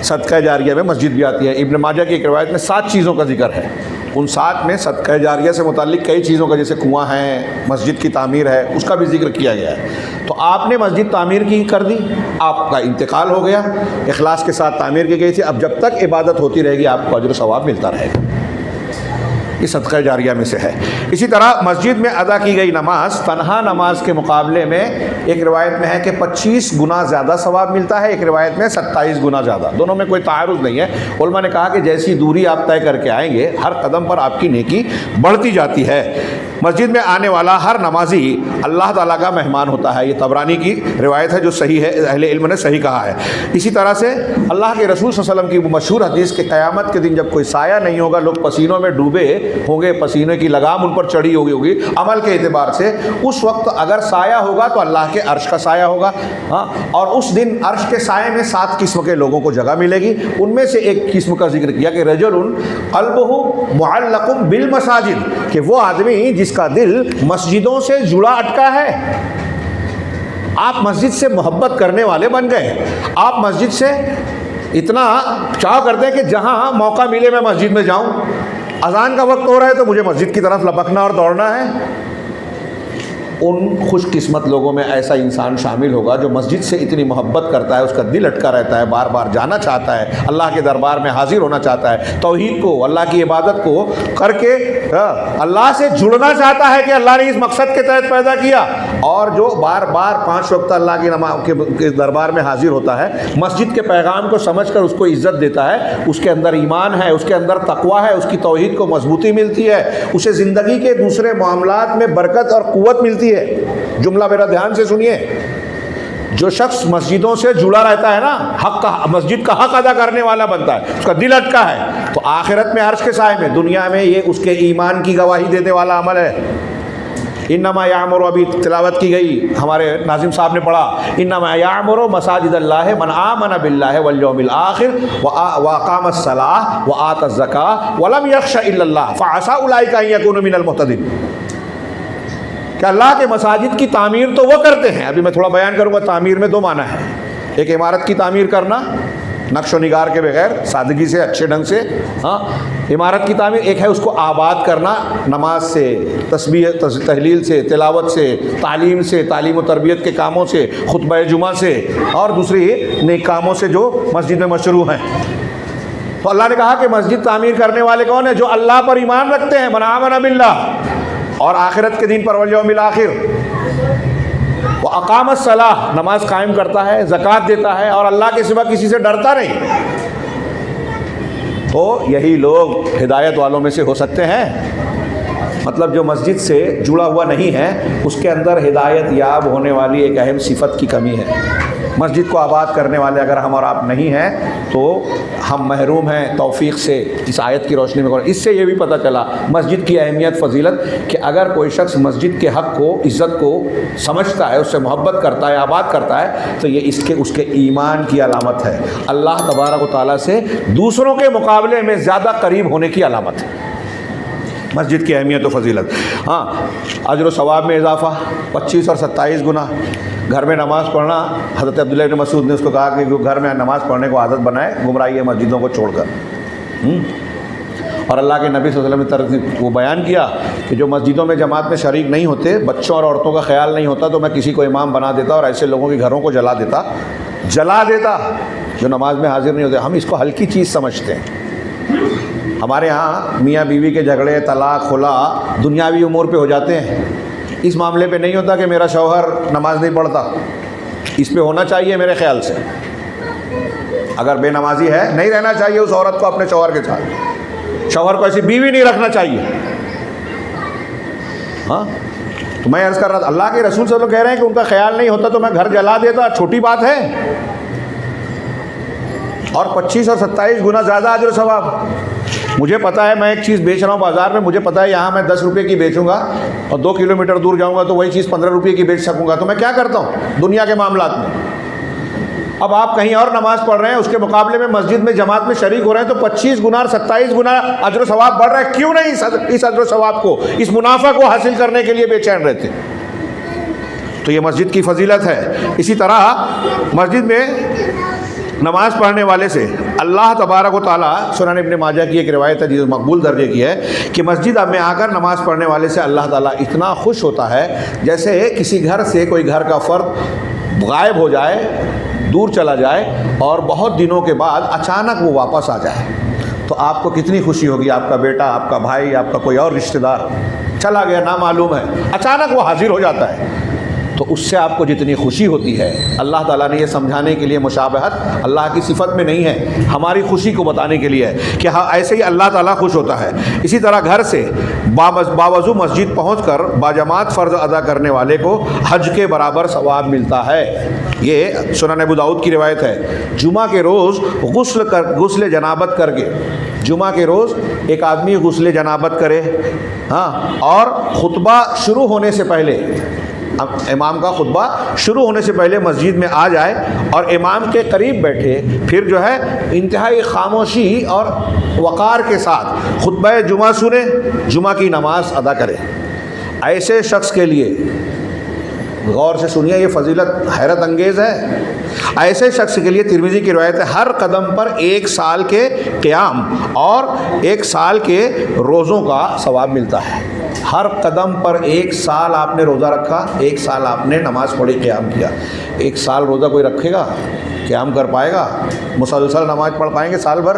صدقہ جاریہ میں مسجد بھی آتی ہے۔ ابن ماجہ کی ایک روایت میں 7 چیزوں کا ذکر ہے، ان 7 میں صدقہ جاریہ سے متعلق کئی چیزوں کا، جیسے کنواں ہیں، مسجد کی تعمیر ہے، اس کا بھی ذکر کیا گیا ہے۔ تو آپ نے مسجد تعمیر کی کر دی، آپ کا انتقال ہو گیا، اخلاص کے ساتھ تعمیر کی گئی تھی، اب جب تک عبادت ہوتی رہے گی آپ کو اجر و ثواب ملتا رہے گا، یہ صدقہ جاریہ میں سے ہے۔ اسی طرح مسجد میں ادا کی گئی نماز تنہا نماز کے مقابلے میں ایک روایت میں ہے کہ 25 گنا زیادہ ثواب ملتا ہے، ایک روایت میں 27 گنا زیادہ، دونوں میں کوئی تعارض نہیں ہے۔ علماء نے کہا کہ جیسی دوری آپ طے کر کے آئیں گے، ہر قدم پر آپ کی نیکی بڑھتی جاتی ہے۔ مسجد میں آنے والا ہر نمازی اللہ تعالیٰ کا مہمان ہوتا ہے، یہ طبرانی کی روایت ہے جو صحیح ہے، اہل علم نے صحیح کہا ہے۔ اسی طرح سے اللہ کے رسول صلی اللہ علیہ وسلم کی وہ مشہور حدیث کہ قیامت کے دن جب کوئی سایہ نہیں ہوگا، لوگ پسینوں میں ڈوبے ہوں گے، پسینے کی لگام ان پر چڑھی ہوگی عمل کے اعتبار سے، اس وقت اگر سایہ ہوگا تو اللہ کے عرش کا سایہ ہوگا، ہاں، اور اس دن عرش کے سائے میں 7 قسم کے لوگوں کو جگہ ملے گی۔ ان میں سے ایک قسم کا ذکر کیا کہ رجل قلبہ معلق بالمساجد، کہ وہ آدمی جس کا دل مسجدوں سے جڑا اٹکا ہے۔ آپ مسجد سے محبت کرنے والے بن گئے، آپ مسجد سے اتنا چاہ کرتے ہیں کہ جہاں موقع ملے میں مسجد میں جاؤں، اذان کا وقت ہو رہا ہے تو مجھے مسجد کی طرف لپکنا اور دوڑنا ہے۔ ان خوش قسمت لوگوں میں ایسا انسان شامل ہوگا جو مسجد سے اتنی محبت کرتا ہے، اس کا دل اٹکا رہتا ہے، بار بار جانا چاہتا ہے، اللہ کے دربار میں حاضر ہونا چاہتا ہے، توحید کو، اللہ کی عبادت کو کر کے اللہ سے جڑنا چاہتا ہے کہ اللہ نے اس مقصد کے تحت پیدا کیا، اور جو بار بار 5 وقت اللہ کی نماز کے دربار میں حاضر ہوتا ہے، مسجد کے پیغام کو سمجھ کر اس کو عزت دیتا ہے، اس کے اندر ایمان ہے، اس کے اندر تقویٰ ہے، اس کی توحید کو مضبوطی ملتی ہے، اسے زندگی کے دوسرے معاملات میں برکت اور قوت ملتی ہے۔ جملہ میرا دھیان سے سنیے، جو شخص مسجدوں سے جڑا رہتا ہے نا، حق کا مسجد کا حق ادا کرنے والا بنتا ہے، اس کا دل اٹکا ہے، تو آخرت میں عرش کے سائے میں، دنیا میں یہ اس کے ایمان کی گواہی دینے والا عمل ہے۔ انما یعمر، ابھی تلاوت کی گئی، ہمارے ناظم صاحب نے پڑھا، انما یعمر مساجد اللہ من آمن باللہ والیوم الآخر واقام الصلاۃ وآتى الزکاۃ ولم یخش الا اللہ فعسى اولئک ان یکونوا من المہتدین۔ کہ اللہ کے مساجد کی تعمیر تو وہ کرتے ہیں، ابھی میں تھوڑا بیان کروں گا، تعمیر میں دو معنی ہے، ایک عمارت کی تعمیر کرنا نقش و نگار کے بغیر، سادگی سے، اچھے ڈھنگ سے، ہاں عمارت کی تعمیر، ایک ہے اس کو آباد کرنا نماز سے، تسبیح تحلیل سے، تلاوت سے، تعلیم سے، تعلیم و تربیت کے کاموں سے، خطبہ جمعہ سے، اور دوسری نیک کاموں سے جو مسجد میں مشروع ہیں۔ تو اللہ نے کہا کہ مسجد تعمیر کرنے والے کون ہیں؟ جو اللہ پر ایمان رکھتے ہیں، من آمن باللہ، اور آخرت کے دن پر والیوم الآخر، وہ اقام الصلاۃ، نماز قائم کرتا ہے، زکوٰۃ دیتا ہے، اور اللہ کے سوا کسی سے ڈرتا نہیں، تو یہی لوگ ہدایت والوں میں سے ہو سکتے ہیں۔ مطلب جو مسجد سے جڑا ہوا نہیں ہے، اس کے اندر ہدایت یاب ہونے والی ایک اہم صفت کی کمی ہے۔ مسجد کو آباد کرنے والے اگر ہم اور آپ نہیں ہیں تو ہم محروم ہیں توفیق سے۔ اس آیت کی روشنی میں اس سے یہ بھی پتہ چلا مسجد کی اہمیت، فضیلت، کہ اگر کوئی شخص مسجد کے حق کو، عزت کو سمجھتا ہے، اس سے محبت کرتا ہے، آباد کرتا ہے، تو یہ اس کے ایمان کی علامت ہے، اللہ تبارک و تعالیٰ سے دوسروں کے مقابلے میں زیادہ قریب ہونے کی علامت ہے مسجد کی اہمیت و فضیلت۔ ہاں، اجر و ثواب میں اضافہ، 25 اور 27 گنا۔ گھر میں نماز پڑھنا، حضرت عبداللہ بن مسعود نے اس کو کہا کہ گھر میں نماز پڑھنے کو عادت بنائے، گمراہی ہے مسجدوں کو چھوڑ کر۔ اور اللہ کے نبی صلی اللہ علیہ وسلم نے وہ بیان کیا کہ جو مسجدوں میں جماعت میں شریک نہیں ہوتے، بچوں اور عورتوں کا خیال نہیں ہوتا، تو میں کسی کو امام بنا دیتا اور ایسے لوگوں کے گھروں کو جلا دیتا جو نماز میں حاضر نہیں ہوتے۔ ہم اس کو ہلکی چیز سمجھتے ہیں۔ ہمارے ہاں میاں بیوی کے جھگڑے، طلاق، خلا دنیاوی امور پہ ہو جاتے ہیں، اس معاملے پہ نہیں ہوتا کہ میرا شوہر نماز نہیں پڑھتا۔ اس پہ ہونا چاہیے میرے خیال سے، اگر بے نمازی ہے نہیں رہنا چاہیے اس عورت کو اپنے شوہر کے ساتھ، شوہر کو ایسی بیوی نہیں رکھنا چاہیے۔ ہاں، تو میں عرض کر رہا تھا، اللہ کے رسول صلی اللہ علیہ وسلم کہہ رہے ہیں کہ ان کا خیال نہیں ہوتا تو میں گھر جلا دیتا، چھوٹی بات ہے؟ اور 25 اور 27 گنا زیادہ اجر و ثواب۔ مجھے پتہ ہے، میں ایک چیز بیچ رہا ہوں بازار میں، مجھے پتہ ہے یہاں میں 10 روپے کی بیچوں گا اور 2 کلومیٹر دور جاؤں گا تو وہی چیز 15 روپے کی بیچ سکوں گا، تو میں کیا کرتا ہوں دنیا کے معاملات میں؟ اب آپ کہیں اور نماز پڑھ رہے ہیں، اس کے مقابلے میں مسجد میں جماعت میں شریک ہو رہے ہیں، تو 25 گنا اور 27 گنا اجر و ثواب بڑھ رہا ہے۔ کیوں نہیں اس اجر و ثواب کو، اس منافع کو حاصل کرنے کے لیے بے چین رہتے؟ تو یہ مسجد کی فضیلت ہے۔ اسی طرح مسجد میں نماز پڑھنے والے سے اللہ تبارک و تعالیٰ، سنن ابن ماجہ کی ایک روایت ہے جو مقبول درجے کی ہے، کہ مسجد میں آ کر نماز پڑھنے والے سے اللہ تعالیٰ اتنا خوش ہوتا ہے جیسے کسی گھر سے کوئی گھر کا فرد غائب ہو جائے، دور چلا جائے، اور بہت دنوں کے بعد اچانک وہ واپس آ جائے، تو آپ کو کتنی خوشی ہوگی۔ آپ کا بیٹا، آپ کا بھائی، آپ کا کوئی اور رشتہ دار چلا گیا، نامعلوم ہے، اچانک وہ حاضر ہو جاتا ہے، تو اس سے آپ کو جتنی خوشی ہوتی ہے، اللہ تعالیٰ نے یہ سمجھانے کے لیے مشابہت اللہ کی صفت میں نہیں ہے، ہماری خوشی کو بتانے کے لیے ہے کہ ہاں ایسے ہی اللہ تعالیٰ خوش ہوتا ہے۔ اسی طرح گھر سے باوضو مسجد پہنچ کر باجماعت فرض ادا کرنے والے کو حج کے برابر ثواب ملتا ہے۔ یہ سنن ابو داؤد کی روایت ہے۔ جمعہ کے روز غسل جنابت کر کے، جمعہ کے روز ایک آدمی غسل جنابت کرے، ہاں، اور خطبہ شروع ہونے سے پہلے، امام کا خطبہ شروع ہونے سے پہلے مسجد میں آ جائے اور امام کے قریب بیٹھے، پھر جو ہے انتہائی خاموشی اور وقار کے ساتھ خطبہ جمعہ سنے، جمعہ کی نماز ادا کرے۔ ایسے شخص کے لیے، غور سے سنیے، یہ فضیلت حیرت انگیز ہے، ایسے شخص کے لیے ترمذی کی روایت ہے، ہر قدم پر 1 سال کے قیام اور 1 سال کے روزوں کا ثواب ملتا ہے۔ ہر قدم پر 1 سال آپ نے روزہ رکھا، 1 سال آپ نے نماز پڑھی، قیام کیا۔ 1 سال روزہ کوئی رکھے گا؟ قیام کر پائے گا؟ مسلسل نماز پڑھ پائیں گے سال بھر؟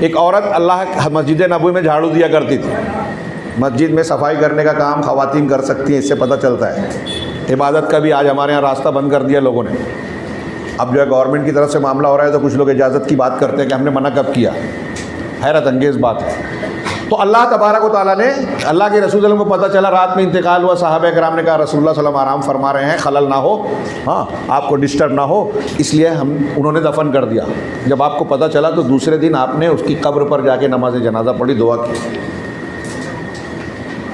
ایک عورت اللہ مسجد نبوی میں جھاڑو دیا کرتی تھی. مسجد میں صفائی کرنے کا کام خواتین کر سکتی ہیں، اس سے پتہ چلتا ہے. عبادت کا بھی آج ہمارے یہاں راستہ بند کر دیا لوگوں نے. اب جو ہے گورنمنٹ کی طرف سے معاملہ ہو رہا ہے تو کچھ لوگ اجازت کی بات کرتے ہیں کہ ہم نے منع کب کیا. حیرت انگیز بات ہے. تو اللہ تبارک و تعالیٰ نے، اللہ کے رسول صلی اللہ علیہ وسلم کو پتہ چلا رات میں انتقال ہوا، صحابہ کرام نے کہا رسول اللہ صلی اللہ علیہ وسلم آرام فرما رہے ہیں، خلل نہ ہو، ہاں آپ کو ڈسٹرب نہ ہو، اس لیے انہوں نے دفن کر دیا. جب آپ کو پتہ چلا تو دوسرے دن آپ نے اس کی قبر پر جا کے نماز جنازہ پڑھی، دعا کی.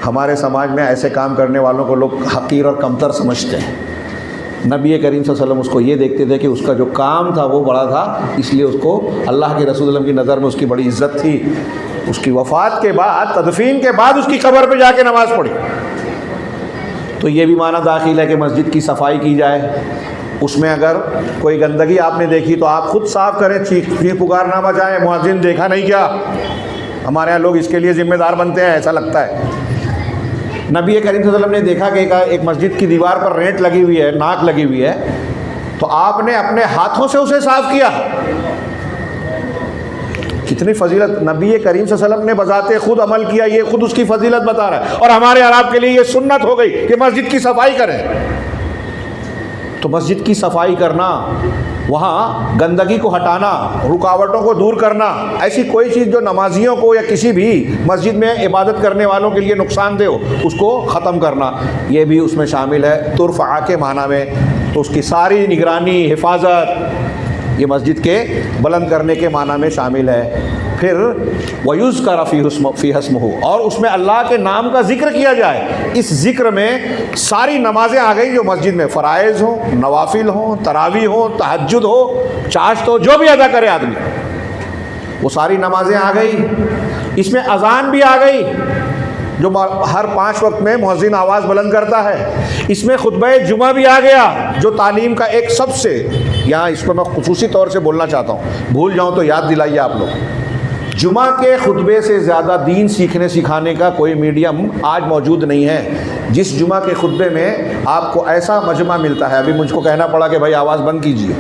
ہمارے سماج میں ایسے کام کرنے والوں کو لوگ حقیر اور کمتر سمجھتے ہیں. نبی کریم صلی اللہ علیہ وسلم اس کو یہ دیکھتے تھے کہ اس کا جو کام تھا وہ بڑا تھا، اس لیے اس کو اللہ کے رسول صلی اللہ علیہ وسلم کی نظر میں اس کی بڑی عزت تھی. اس کی وفات کے بعد، تدفین کے بعد اس کی قبر پہ جا کے نماز پڑھی. تو یہ بھی معنی داخل ہے کہ مسجد کی صفائی کی جائے. اس میں اگر کوئی گندگی آپ نے دیکھی تو آپ خود صاف کریں، چیخ پکار نہ مچائیں، مؤذن دیکھا نہیں کیا. ہمارے یہاں لوگ اس کے لیے ذمہ دار بنتے ہیں، ایسا لگتا ہے. نبی کریم صلی اللہ علیہ وسلم نے دیکھا کہ ایک مسجد کی دیوار پر رینٹ لگی ہوئی ہے، ناک لگی ہوئی ہے، تو آپ نے اپنے ہاتھوں سے اسے صاف کیا. کتنی فضیلت نبی کریم صلی اللہ علیہ وسلم نے بذات خود عمل کیا، یہ خود اس کی فضیلت بتا رہا ہے. اور ہمارے اور آپ کے لیے یہ سنت ہو گئی کہ مسجد کی صفائی کریں. تو مسجد کی صفائی کرنا، وہاں گندگی کو ہٹانا، رکاوٹوں کو دور کرنا، ایسی کوئی چیز جو نمازیوں کو یا کسی بھی مسجد میں عبادت کرنے والوں کے لیے نقصان دہ ہو، اس کو ختم کرنا، یہ بھی اس میں شامل ہے. ترفع کے معنی میں تو اس کی ساری نگرانی، حفاظت، یہ مسجد کے بلند کرنے کے معنی میں شامل ہے. پھر وَيُذْكَرَ فِيهِ اسْمُهُ، اور اس میں اللہ کے نام کا ذکر کیا جائے. اس ذکر میں ساری نمازیں آ گئی جو مسجد میں فرائض ہوں، نوافل ہوں، تراویح ہوں، تہجد ہو، چاشت ہو، جو بھی ادا کرے آدمی، وہ ساری نمازیں آ گئی. اس میں اذان بھی آ گئی جو ہر 5 وقت میں مؤذن آواز بلند کرتا ہے. اس میں خطبہ جمعہ بھی آ گیا جو تعلیم کا ایک سب سے، یہاں اس پر میں خصوصی طور سے بولنا چاہتا ہوں، بھول جاؤں تو یاد دلائیے آپ لوگ. جمعہ کے خطبے سے زیادہ دین سیکھنے سکھانے کا کوئی میڈیم آج موجود نہیں ہے. جس جمعہ کے خطبے میں آپ کو ایسا مجمع ملتا ہے، ابھی مجھ کو کہنا پڑا کہ بھائی آواز بند کیجیے،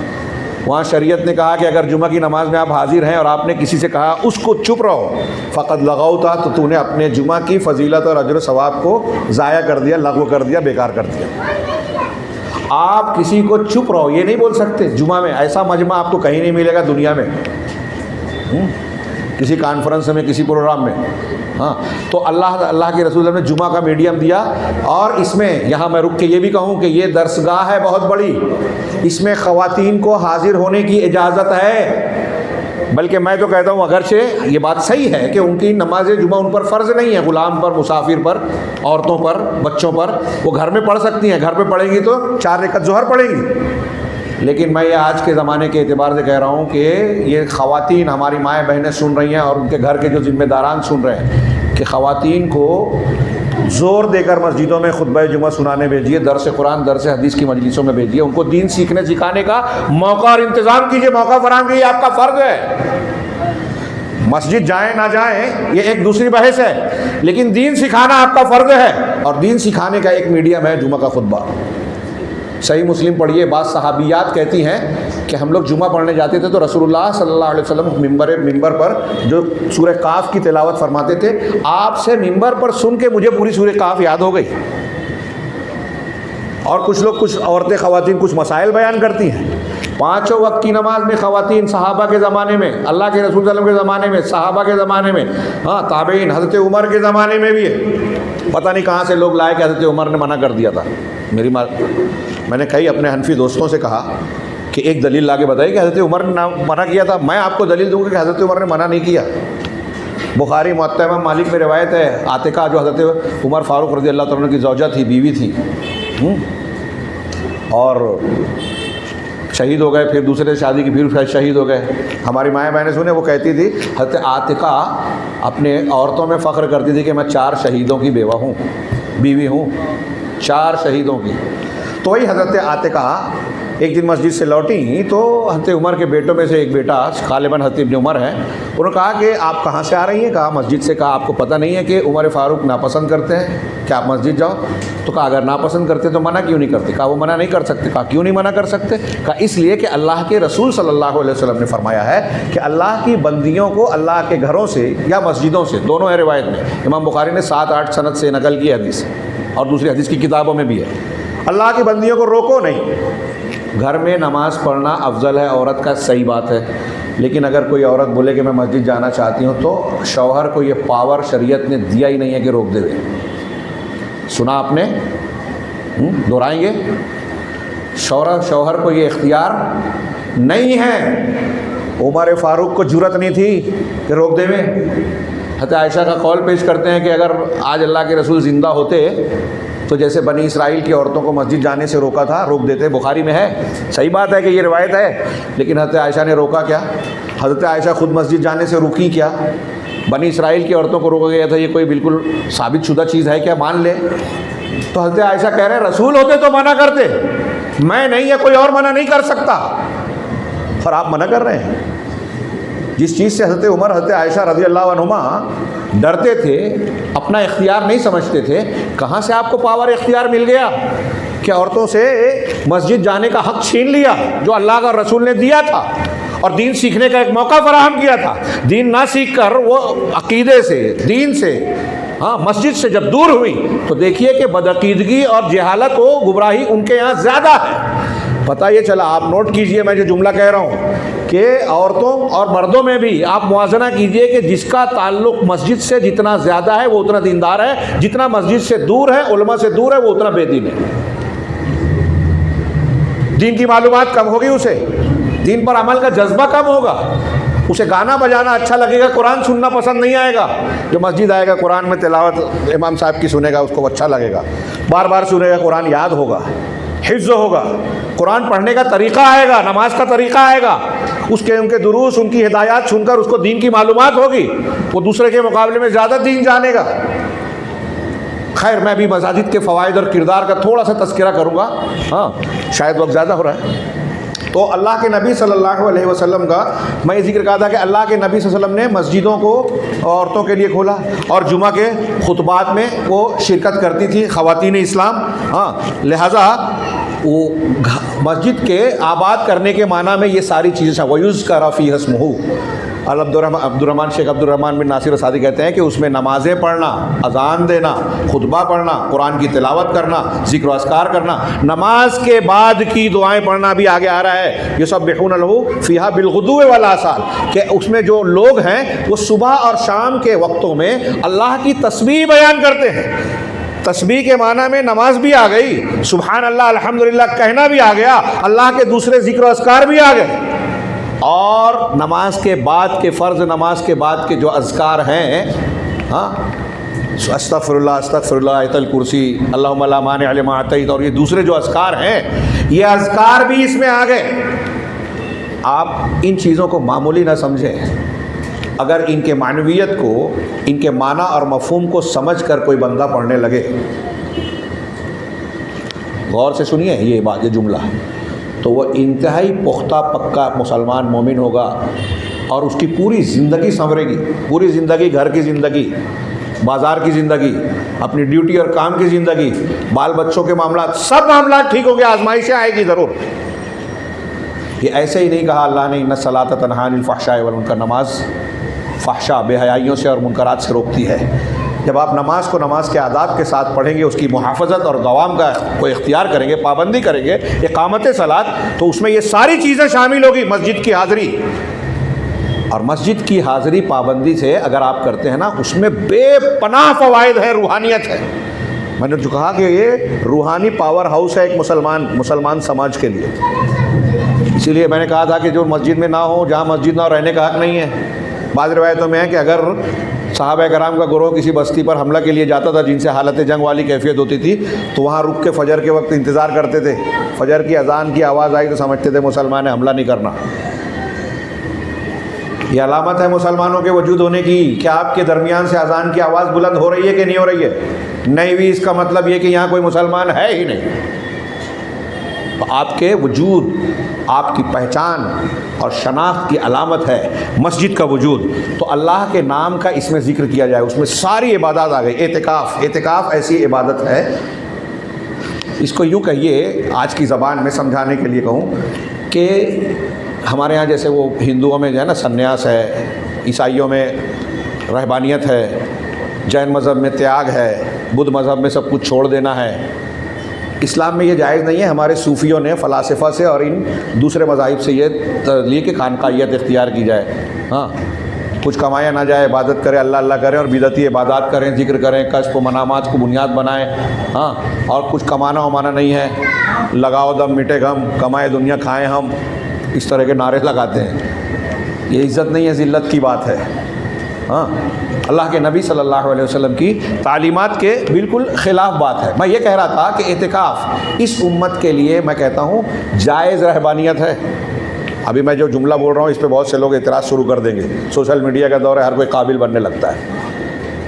وہاں شریعت نے کہا کہ اگر جمعہ کی نماز میں آپ حاضر ہیں اور آپ نے کسی سے کہا اس کو چپ رہو، فقط لغوتا، تو تو نے اپنے جمعہ کی فضیلت اور اجر و ثواب کو ضائع کر دیا، لغو کر دیا، بیکار کر دیا. آپ کسی کو چپ رہو یہ نہیں بول سکتے. جمعہ میں ایسا مجمع آپ کو کہیں نہیں ملے گا دنیا میں، کسی کانفرنس میں، کسی پروگرام میں. ہاں، تو اللہ کے رسول نے جمعہ کا میڈیم دیا. اور اس میں یہاں میں رک کے یہ بھی کہوں کہ یہ درسگاہ ہے بہت بڑی، اس میں خواتین کو حاضر ہونے کی اجازت ہے. بلکہ میں تو کہتا ہوں اگرچہ یہ بات صحیح ہے کہ ان کی نماز جمعہ ان پر فرض نہیں ہے، غلام پر، مسافر پر، عورتوں پر، بچوں پر، وہ گھر میں پڑھ سکتی ہیں. گھر پہ پڑھیں گی تو 4 رکعت ظہر پڑھیں گی. لیکن میں یہ آج کے زمانے کے اعتبار سے کہہ رہا ہوں کہ یہ خواتین، ہماری مائیں بہنیں سن رہی ہیں اور ان کے گھر کے جو ذمہ داران سن رہے ہیں کہ خواتین کو زور دے کر مسجدوں میں خطبہ جمعہ سنانے بھیجیے، درس قرآن، درس حدیث کی مجلسوں میں بھیجیے، ان کو دین سیکھنے سکھانے کا موقع اور انتظام کیجیے، موقع فراہم کیجیے. آپ کا فرض ہے. مسجد جائیں نہ جائیں یہ ایک دوسری بحث ہے، لیکن دین سکھانا آپ کا فرض ہے. اور دین سکھانے کا ایک میڈیم ہے جمعہ کا خطبہ. صحیح مسلم پڑھیے، بعض صحابیات کہتی ہیں کہ ہم لوگ جمعہ پڑھنے جاتے تھے تو رسول اللہ صلی اللہ علیہ وسلم ممبر پر جو سورہ کاف کی تلاوت فرماتے تھے، آپ سے ممبر پر سن کے مجھے پوری سورہ کاف یاد ہو گئی. اور کچھ عورتیں، خواتین کچھ مسائل بیان کرتی ہیں. 5 وقت کی نماز میں خواتین صحابہ کے زمانے میں، اللہ کے رسول صلی اللہ علیہ وسلم کے زمانے میں، صحابہ کے زمانے میں، ہاں تابعین، حضرت عمر کے زمانے میں بھی ہے. پتہ نہیں کہاں سے لوگ لائے کہ حضرت عمر نے منع کر دیا تھا. میں نے کئی اپنے حنفی دوستوں سے کہا کہ ایک دلیل لا کے بتائیے کہ حضرت عمر نے منع کیا تھا. میں آپ کو دلیل دوں گا کہ حضرت عمر نے منع نہیں کیا. بخاری موطا امام مالک میں روایت ہے، عاتقہ جو حضرت عمر فاروق رضی اللہ تعالیٰ عنہ کی زوجہ تھی، بیوی تھی، اور شہید ہو گئے، پھر دوسرے شادی کی پھر شہید ہو گئے. ہماری مائیں بہنیں سنے، وہ کہتی تھی حضرت عاتقہ اپنے عورتوں میں فخر کرتی تھی کہ میں 4 شہیدوں کی بیوہ ہوں، بیوی ہوں، 4 شہیدوں کی. تو وہی حضرت عاتقہ ایک دن مسجد سے لوٹیں تو حضرت عمر کے بیٹوں میں سے ایک بیٹا غالباً حضرت ابن عمر ہے، انہوں نے کہا کہ آپ کہاں سے آ رہی ہیں؟ کہا مسجد سے۔ کہا آپ کو پتہ نہیں ہے کہ عمر فاروق ناپسند کرتے ہیں کہ آپ مسجد جاؤ؟ تو کہا اگر ناپسند کرتے تو منع کیوں نہیں کرتے؟ کہا وہ منع نہیں کر سکتے۔ کہا کیوں نہیں منع کر سکتے؟ کہا اس لیے کہ اللہ کے رسول صلی اللہ علیہ وسلم نے فرمایا ہے کہ اللہ کی بندیوں کو اللہ کے گھروں سے یا مسجدوں سے، دونوں ہے روایت میں، امام بخاری نے 7-8 سند سے نقل کی حدیث، اور دوسری حدیث کی کتابوں میں بھی ہے، اللہ کی بندیوں کو روکو نہیں۔ گھر میں نماز پڑھنا افضل ہے عورت کا، صحیح بات ہے، لیکن اگر کوئی عورت بولے کہ میں مسجد جانا چاہتی ہوں تو شوہر کو یہ پاور شریعت نے دیا ہی نہیں ہے کہ روک دے۔ سنا آپ نے؟ دہرائیں گے؟ شوہر کو یہ اختیار نہیں ہے۔ عمر فاروق کو جرأت نہیں تھی کہ روک دے میں۔ حضرت عائشہ کا قول پیش کرتے ہیں کہ اگر آج اللہ کے رسول زندہ ہوتے تو جیسے بنی اسرائیل کی عورتوں کو مسجد جانے سے روکا تھا روک دیتے۔ بخاری میں ہے، صحیح بات ہے کہ یہ روایت ہے، لیکن حضرت عائشہ نے روکا کیا؟ حضرت عائشہ خود مسجد جانے سے رکی کیا؟ بنی اسرائیل کی عورتوں کو روکا گیا تھا، یہ کوئی بالکل ثابت شدہ چیز ہے کیا؟ مان لے تو حضرت عائشہ کہہ رہے ہیں رسول ہوتے تو منع کرتے، میں نہیں ہے، کوئی اور منع نہیں کر سکتا، اور آپ منع کر رہے ہیں۔ جس چیز سے حضرت عمر حضرت عائشہ رضی اللہ عنہما ڈرتے تھے، اپنا اختیار نہیں سمجھتے تھے، کہاں سے آپ کو پاور اختیار مل گیا کہ عورتوں سے مسجد جانے کا حق چھین لیا جو اللہ کا رسول نے دیا تھا اور دین سیکھنے کا ایک موقع فراہم کیا تھا؟ دین نہ سیکھ کر وہ عقیدے سے، دین سے، مسجد سے جب دور ہوئی تو دیکھیے کہ بدعقیدگی اور جہالت و گمراہی ان کے یہاں زیادہ ہے۔ پتہ یہ چلا، آپ نوٹ کیجئے میں جو جملہ کہہ رہا ہوں کہ عورتوں اور مردوں میں بھی آپ موازنہ کیجئے کہ جس کا تعلق مسجد سے جتنا زیادہ ہے وہ اتنا دیندار ہے، جتنا مسجد سے دور ہے، علماء سے دور ہے، وہ اتنا بے دین ہے۔ دین کی معلومات کم ہوگی، اسے دین پر عمل کا جذبہ کم ہوگا، اسے گانا بجانا اچھا لگے گا، قرآن سننا پسند نہیں آئے گا۔ جو مسجد آئے گا قرآن میں تلاوت امام صاحب کی سنے گا، اس کو اچھا لگے گا، بار بار سنے گا، قرآن یاد ہوگا، حفظ ہوگا، قرآن پڑھنے کا طریقہ آئے گا، نماز کا طریقہ آئے گا، ان کے دروس، ان کی ہدایات سن کر اس کو دین کی معلومات ہوگی، وہ دوسرے کے مقابلے میں زیادہ دین جانے گا۔ خیر، میں بھی مساجد کے فوائد اور کردار کا تھوڑا سا تذکرہ کروں گا، شاید وقت زیادہ ہو رہا ہے۔ تو اللہ کے نبی صلی اللہ علیہ وسلم کا میں یہ ذکر کہا تھا کہ اللہ کے نبی صلی اللہ علیہ وسلم نے مسجدوں کو عورتوں کے لیے کھولا، اور جمعہ کے خطبات میں وہ شرکت کرتی تھی خواتین اسلام۔ لہٰذا وہ مسجد کے آباد کرنے کے معنی میں یہ ساری چیزیں وَيُذْكَرَ فِيهَا اسْمُهُ۔ عبدالرحمن شیخ عبدالرحمن بن ناصر سعدی کہتے ہیں کہ اس میں نمازیں پڑھنا، اذان دینا، خطبہ پڑھنا، قرآن کی تلاوت کرنا، ذکر و اذکار کرنا، نماز کے بعد کی دعائیں پڑھنا بھی آگے آ رہا ہے۔ یسبحون لہ فیہا بالغدو والآصال، کہ اس میں جو لوگ ہیں وہ صبح اور شام کے وقتوں میں اللہ کی تسبیح بیان کرتے ہیں۔ تسبیح کے معنی میں نماز بھی آ گئی، سبحان اللہ الحمدللہ کہنا بھی آ گیا، اللہ کے دوسرے ذکر و اذکار بھی آ گئے، اور نماز کے بعد کے فرض نماز کے بعد کے جو اذکار ہیں، استغفر اللہ، آیت الکرسی، اللہم لا مانع لما اعطیت، اور یہ دوسرے جو اذکار ہیں، یہ اذکار بھی اس میں آ گئے۔ آپ ان چیزوں کو معمولی نہ سمجھیں، اگر ان کے معنویت کو، ان کے معنی اور مفہوم کو سمجھ کر کوئی بندہ پڑھنے لگے، غور سے سنیے یہ بات، یہ جملہ، تو وہ انتہائی پختہ پکا مسلمان مومن ہوگا، اور اس کی پوری زندگی سنورے گی، پوری زندگی، گھر کی زندگی، بازار کی زندگی، اپنی ڈیوٹی اور کام کی زندگی، بال بچوں کے معاملات، سب معاملات ٹھیک ہو گیا، آزمائشیں آئے گی ضرور۔ یہ ایسے ہی نہیں کہا اللہ نے ان الصلاۃ تنہی عن الفحشاء والمنکر، نماز فحشا، بے حیائیوں سے اور منکرات سے روکتی ہے۔ جب آپ نماز کو نماز کے آداب کے ساتھ پڑھیں گے، اس کی محافظت اور دوام کا کو اختیار کریں گے، پابندی کریں گے، اقامت صلاۃ، تو اس میں یہ ساری چیزیں شامل ہوگی، مسجد کی حاضری، اور مسجد کی حاضری پابندی سے اگر آپ کرتے ہیں نا، اس میں بے پناہ فوائد ہے، روحانیت ہے۔ میں نے جو کہا کہ یہ روحانی پاور ہاؤس ہے ایک مسلمان سماج کے لیے۔ اسی لیے میں نے کہا تھا کہ جو مسجد میں نہ ہو، جہاں مسجد نہ ہو، رہنے کا حق نہیں ہے۔ بعض روایتوں میں ہے کہ اگر صحابہ کرام کا گروہ کسی بستی پر حملہ کے لیے جاتا تھا جن سے حالت جنگ والی کیفیت ہوتی تھی، تو وہاں رک کے فجر کے وقت انتظار کرتے تھے، فجر کی اذان کی آواز آئی تو سمجھتے تھے مسلمان نے حملہ نہیں کرنا۔ یہ علامت ہے مسلمانوں کے وجود ہونے کی، کہ آپ کے درمیان سے اذان کی آواز بلند ہو رہی ہے کہ نہیں ہو رہی ہے؟ نہیں ہوئی، اس کا مطلب یہ کہ یہاں کوئی مسلمان ہے ہی نہیں۔ آپ کے وجود، آپ کی پہچان اور شناخت کی علامت ہے مسجد کا وجود، تو اللہ کے نام کا اس میں ذکر کیا جائے، اس میں ساری عبادات آ گئی۔ اعتکاف ایسی عبادت ہے، اس کو یوں کہیے آج کی زبان میں سمجھانے کے لیے کہوں کہ ہمارے ہاں جیسے وہ ہندوؤں میں جو ہے نا سنیاس ہے، عیسائیوں میں رہبانیت ہے، جین مذہب میں تیاگ ہے، بدھ مذہب میں سب کچھ چھوڑ دینا ہے، اسلام میں یہ جائز نہیں ہے۔ ہمارے صوفیوں نے فلاسفہ سے اور ان دوسرے مذاہب سے یہ لیے کہ خانقاہیت اختیار کی جائے، ہاں کچھ کمایا نہ جائے، عبادت کرے، اللہ اللہ کریں اور بدعتی عبادات کریں، ذکر کریں، کشف و منامات کو بنیاد بنائیں، ہاں اور کچھ کمانا ومانا نہیں ہے، لگاؤ دم مٹے غم، کمائے دنیا کھائیں ہم، اس طرح کے نعرے لگاتے ہیں۔ یہ عزت نہیں ہے، ذلت کی بات ہے۔ ہاں اللہ کے نبی صلی اللہ علیہ وسلم کی تعلیمات کے بالکل خلاف بات ہے۔ میں یہ کہہ رہا تھا کہ اعتکاف اس امت کے لیے میں کہتا ہوں جائز رہبانیت ہے۔ ابھی میں جو جملہ بول رہا ہوں اس پہ بہت سے لوگ اعتراض شروع کر دیں گے، سوشل میڈیا کا دور ہے، ہر کوئی قابل بننے لگتا ہے۔